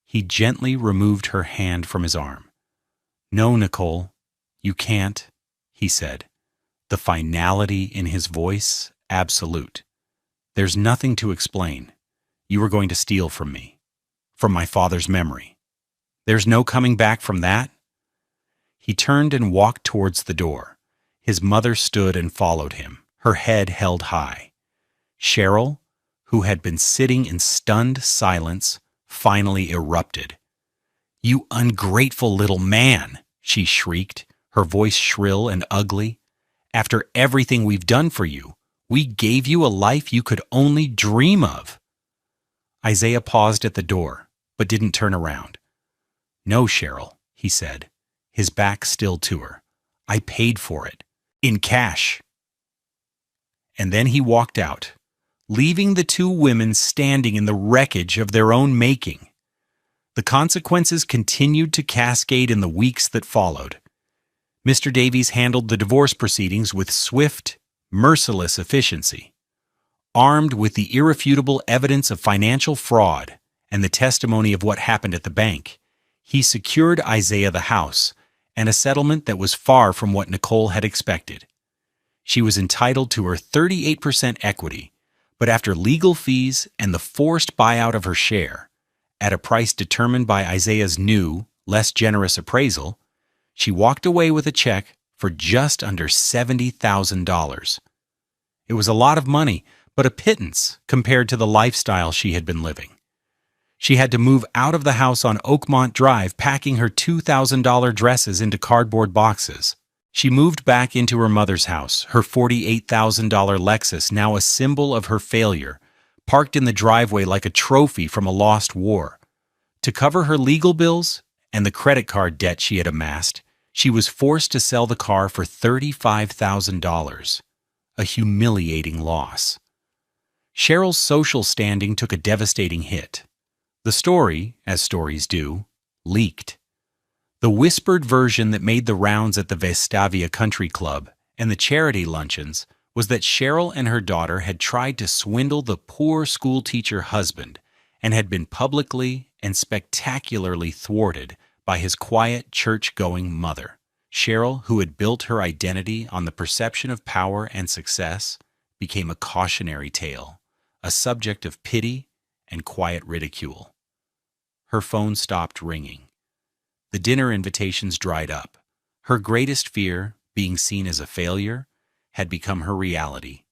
He gently removed her hand from his arm. "No, Nicole, you can't," he said, the finality in his voice absolute. "There's nothing to explain. You were going to steal from me, from my father's memory. There's no coming back from that." He turned and walked towards the door, His mother stood and followed him, her head held high. Cheryl, who had been sitting in stunned silence, finally erupted. "You ungrateful little man!" she shrieked, her voice shrill and ugly. "After everything we've done for you, we gave you a life you could only dream of." Isaiah paused at the door, but didn't turn around. "No, Cheryl," he said, his back still to her. "I paid for it. In cash." And then he walked out, leaving the two women standing in the wreckage of their own making. The consequences continued to cascade in the weeks that followed. Mr. Davies handled the divorce proceedings with swift, merciless efficiency. Armed with the irrefutable evidence of financial fraud and the testimony of what happened at the bank, he secured Isaiah the house and a settlement that was far from what Nicole had expected. She was entitled to her 38% equity, but after legal fees and the forced buyout of her share, at a price determined by Isaiah's new, less generous appraisal, she walked away with a check for just under $70,000. It was a lot of money, but a pittance compared to the lifestyle she had been living. She had to move out of the house on Oakmont Drive, packing her $2,000 dresses into cardboard boxes. She moved back into her mother's house, her $48,000 Lexus now a symbol of her failure, parked in the driveway like a trophy from a lost war. To cover her legal bills and the credit card debt she had amassed, she was forced to sell the car for $35,000, a humiliating loss. Cheryl's social standing took a devastating hit. The story, as stories do, leaked. The whispered version that made the rounds at the Vestavia Country Club and the charity luncheons was that Cheryl and her daughter had tried to swindle the poor schoolteacher husband and had been publicly and spectacularly thwarted by his quiet, church-going mother. Cheryl, who had built her identity on the perception of power and success, became a cautionary tale, a subject of pity and quiet ridicule. Her phone stopped ringing. The dinner invitations dried up. Her greatest fear, being seen as a failure, had become her reality,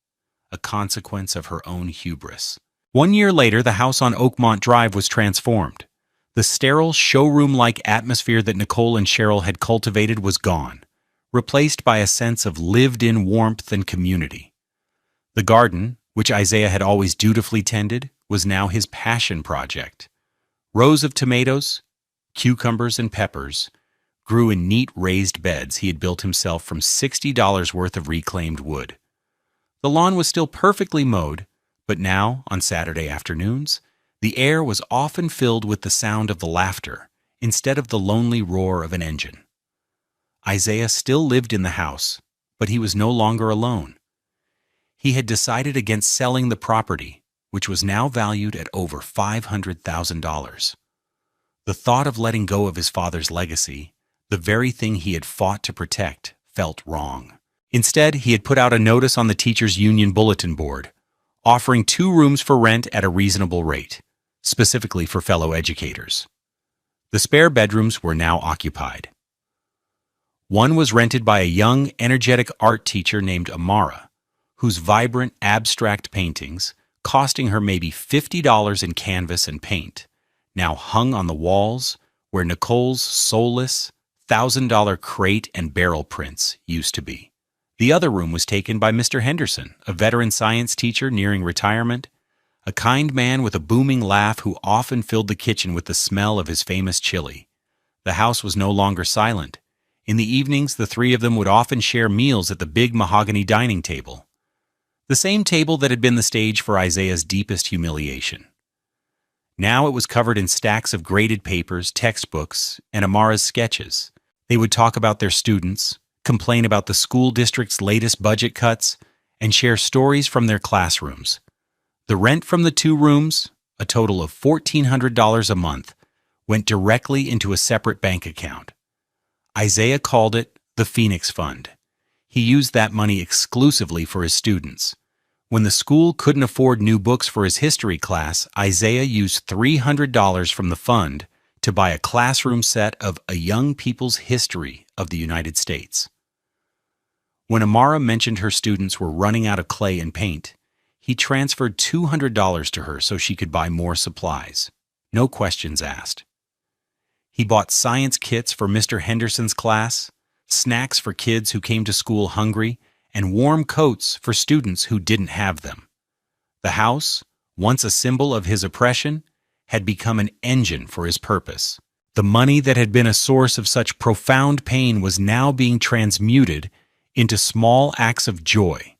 a consequence of her own hubris. 1 year later, the house on Oakmont Drive was transformed. The sterile, showroom-like atmosphere that Nicole and Cheryl had cultivated was gone, replaced by a sense of lived-in warmth and community. The garden, which Isaiah had always dutifully tended, was now his passion project. Rows of tomatoes, cucumbers, and peppers grew in neat raised beds he had built himself from $60 worth of reclaimed wood. The lawn was still perfectly mowed, but now, on Saturday afternoons, the air was often filled with the sound of the laughter instead of the lonely roar of an engine. Isaiah still lived in the house, but he was no longer alone. He had decided against selling the property, which was now valued at over $500,000. The thought of letting go of his father's legacy, the very thing he had fought to protect, felt wrong. Instead, he had put out a notice on the teachers' union bulletin board, offering 2 rooms for rent at a reasonable rate, specifically for fellow educators. The spare bedrooms were now occupied. One was rented by a young, energetic art teacher named Amara, whose vibrant, abstract paintings, costing her maybe $50 in canvas and paint, now hung on the walls where Nicole's soulless, $1,000 crate and barrel prints used to be. The other room was taken by Mr. Henderson, a veteran science teacher nearing retirement, a kind man with a booming laugh who often filled the kitchen with the smell of his famous chili. The house was no longer silent. In the evenings, the 3 of them would often share meals at the big mahogany dining table, the same table that had been the stage for Isaiah's deepest humiliation. Now it was covered in stacks of graded papers, textbooks, and Amara's sketches. They would talk about their students, complain about the school district's latest budget cuts, and share stories from their classrooms. The rent from the 2 rooms, a total of $1,400 a month, went directly into a separate bank account. Isaiah called it the Phoenix Fund. He used that money exclusively for his students. When the school couldn't afford new books for his history class, Isaiah used $300 from the fund to buy a classroom set of A Young People's History of the United States. When Amara mentioned her students were running out of clay and paint, he transferred $200 to her so she could buy more supplies. No questions asked. He bought science kits for Mr. Henderson's class, snacks for kids who came to school hungry, and warm coats for students who didn't have them. The house, once a symbol of his oppression, had become an engine for his purpose. The money that had been a source of such profound pain was now being transmuted into small acts of joy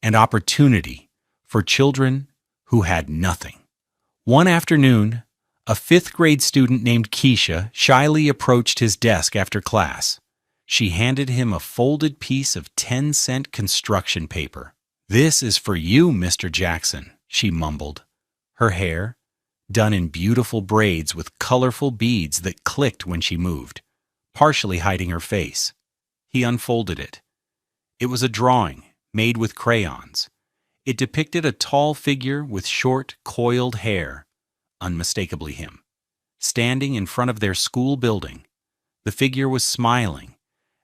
and opportunity for children who had nothing. One afternoon, a fifth-grade student named Keisha shyly approached his desk after class. She handed him a folded piece of 10-cent construction paper. "This is for you, Mr. Jackson," she mumbled. Her hair, done in beautiful braids with colorful beads that clicked when she moved, partially hiding her face. He unfolded it. It was a drawing made with crayons. It depicted a tall figure with short, coiled hair, unmistakably him, standing in front of their school building. The figure was smiling,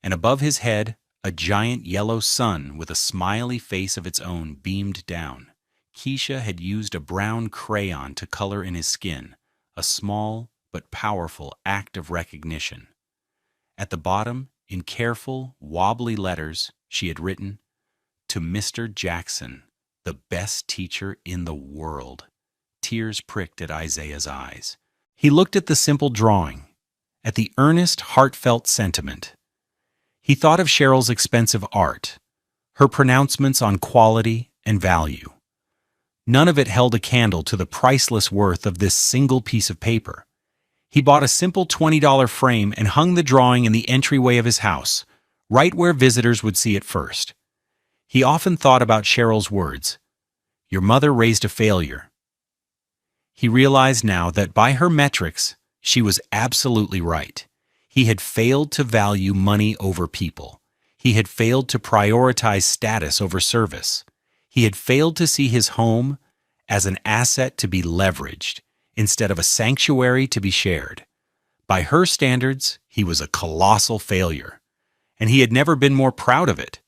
and above his head, a giant yellow sun with a smiley face of its own beamed down. Keisha had used a brown crayon to color in his skin, a small but powerful act of recognition. At the bottom, in careful, wobbly letters, she had written, "To Mr. Jackson, the best teacher in the world." Tears pricked at Isaiah's eyes. He looked at the simple drawing, at the earnest, heartfelt sentiment. He thought of Cheryl's expensive art, her pronouncements on quality and value. None of it held a candle to the priceless worth of this single piece of paper. He bought a simple $20 frame and hung the drawing in the entryway of his house, right where visitors would see it first. He often thought about Cheryl's words, "Your mother raised a failure." He realized now that by her metrics, she was absolutely right. He had failed to value money over people. He had failed to prioritize status over service. He had failed to see his home as an asset to be leveraged instead of a sanctuary to be shared. By her standards, he was a colossal failure, and he had never been more proud of it.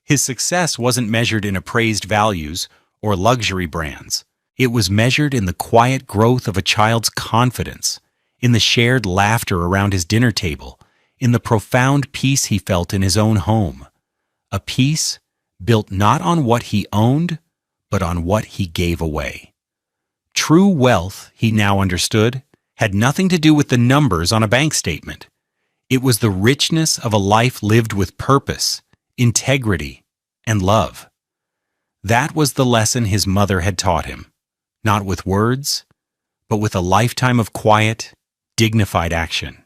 His success wasn't measured in appraised values or luxury brands. It was measured in the quiet growth of a child's confidence, in the shared laughter around his dinner table, in the profound peace he felt in his own home. A peace built not on what he owned, but on what he gave away. True wealth, he now understood, had nothing to do with the numbers on a bank statement. It was the richness of a life lived with purpose, integrity, and love. That was the lesson his mother had taught him, not with words, but with a lifetime of quiet, dignified action.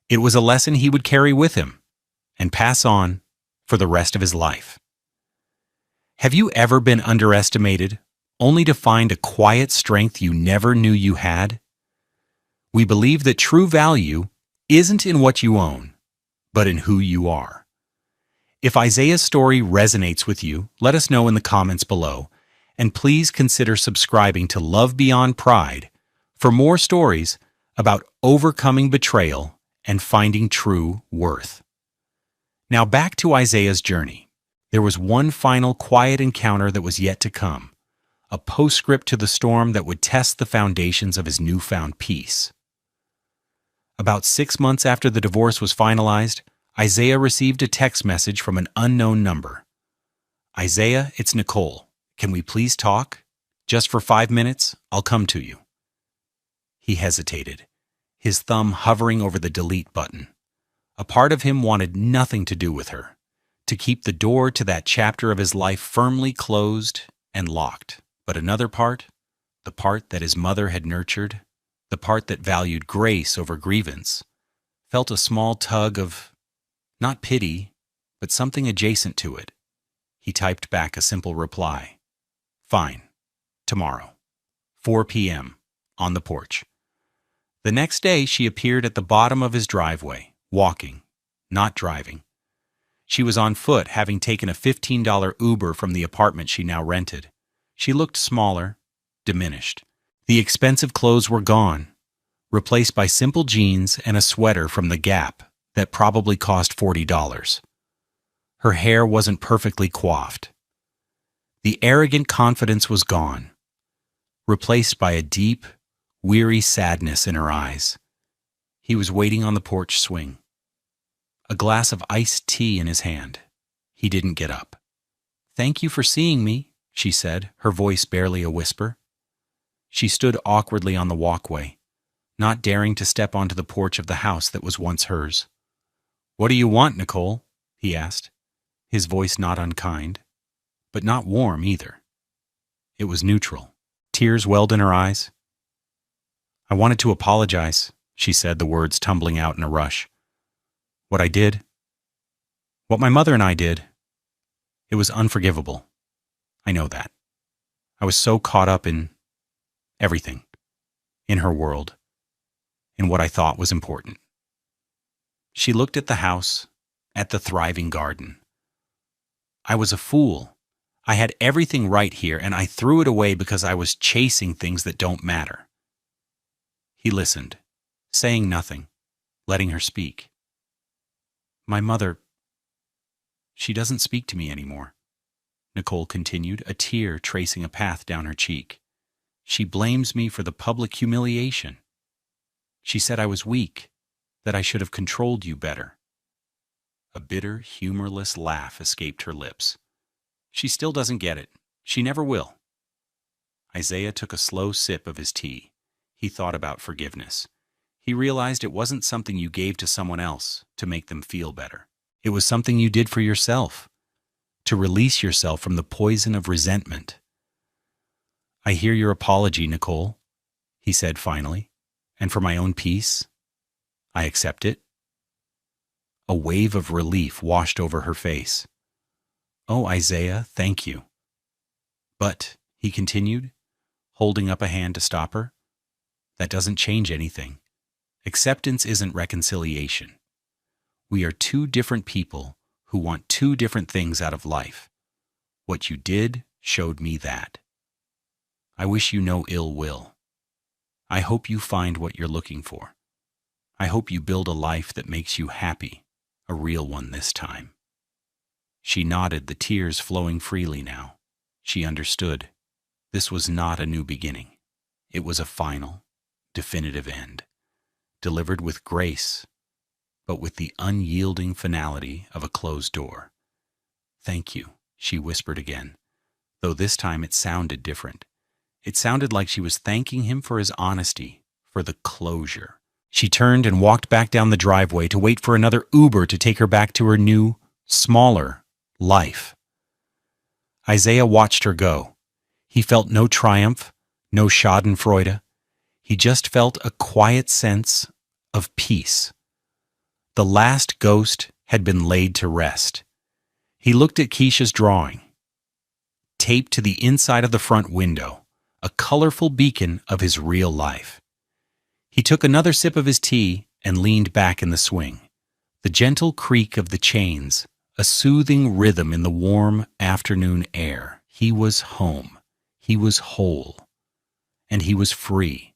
It was a lesson he would carry with him and pass on for the rest of his life. Have you ever been underestimated, only to find a quiet strength you never knew you had? We believe that true value isn't in what you own, but in who you are. If Isaiah's story resonates with you, let us know in the comments below, and please consider subscribing to Love Beyond Pride for more stories about overcoming betrayal and finding true worth. Now back to Isaiah's journey. There was one final quiet encounter that was yet to come, a postscript to the storm that would test the foundations of his newfound peace. About 6 months after the divorce was finalized, Isaiah received a text message from an unknown number. "Isaiah, it's Nicole. Can we please talk? Just for 5 minutes, I'll come to you." He hesitated, his thumb hovering over the delete button. A part of him wanted nothing to do with her, to keep the door to that chapter of his life firmly closed and locked. But another part, the part that his mother had nurtured, the part that valued grace over grievance, felt a small tug of, not pity, but something adjacent to it. He typed back a simple reply. "Fine. Tomorrow. 4 p.m. on the porch." The next day, she appeared at the bottom of his driveway, walking, not driving. She was on foot, having taken a $15 Uber from the apartment she now rented. She looked smaller, diminished. The expensive clothes were gone, replaced by simple jeans and a sweater from the Gap that probably cost $40. Her hair wasn't perfectly coiffed. The arrogant confidence was gone, replaced by a deep, weary sadness in her eyes. He was waiting on the porch swing, a glass of iced tea in his hand. He didn't get up. "Thank you for seeing me," she said, her voice barely a whisper. She stood awkwardly on the walkway, not daring to step onto the porch of the house that was once hers. "What do you want, Nicole?" he asked, his voice not unkind, but not warm either. It was neutral. Tears welled in her eyes. "I wanted to apologize," she said, the words tumbling out in a rush. "What I did, what my mother and I did, it was unforgivable. I know that. I was so caught up in everything, in her world, in what I thought was important." She looked at the house, at the thriving garden. "I was a fool. I had everything right here, and I threw it away because I was chasing things that don't matter." He listened, saying nothing, letting her speak. "My mother, she doesn't speak to me anymore," Nicole continued, a tear tracing a path down her cheek. "She blames me for the public humiliation. She said I was weak, that I should have controlled you better." A bitter, humorless laugh escaped her lips. "She still doesn't get it. She never will." Isaiah took a slow sip of his tea. He thought about forgiveness. He realized it wasn't something you gave to someone else to make them feel better. It was something you did for yourself, to release yourself from the poison of resentment. "I hear your apology, Nicole," he said finally, "and for my own peace, I accept it." A wave of relief washed over her face. "Oh, Isaiah, thank you." "But," he continued, holding up a hand to stop her, "that doesn't change anything. Acceptance isn't reconciliation. We are two different people who want two different things out of life. What you did showed me that. I wish you no ill will. I hope you find what you're looking for. I hope you build a life that makes you happy, a real one this time." She nodded, the tears flowing freely now. She understood. This was not a new beginning. It was a final, definitive end, delivered with grace, but with the unyielding finality of a closed door. "Thank you," she whispered again, though this time it sounded different. It sounded like she was thanking him for his honesty, for the closure. She turned and walked back down the driveway to wait for another Uber to take her back to her new, smaller life. Isaiah watched her go. He felt no triumph, no schadenfreude. He just felt a quiet sense of peace. The last ghost had been laid to rest. He looked at Keisha's drawing, taped to the inside of the front window, a colorful beacon of his real life. He took another sip of his tea and leaned back in the swing. The gentle creak of the chains, a soothing rhythm in the warm afternoon air. He was home. He was whole. And he was free.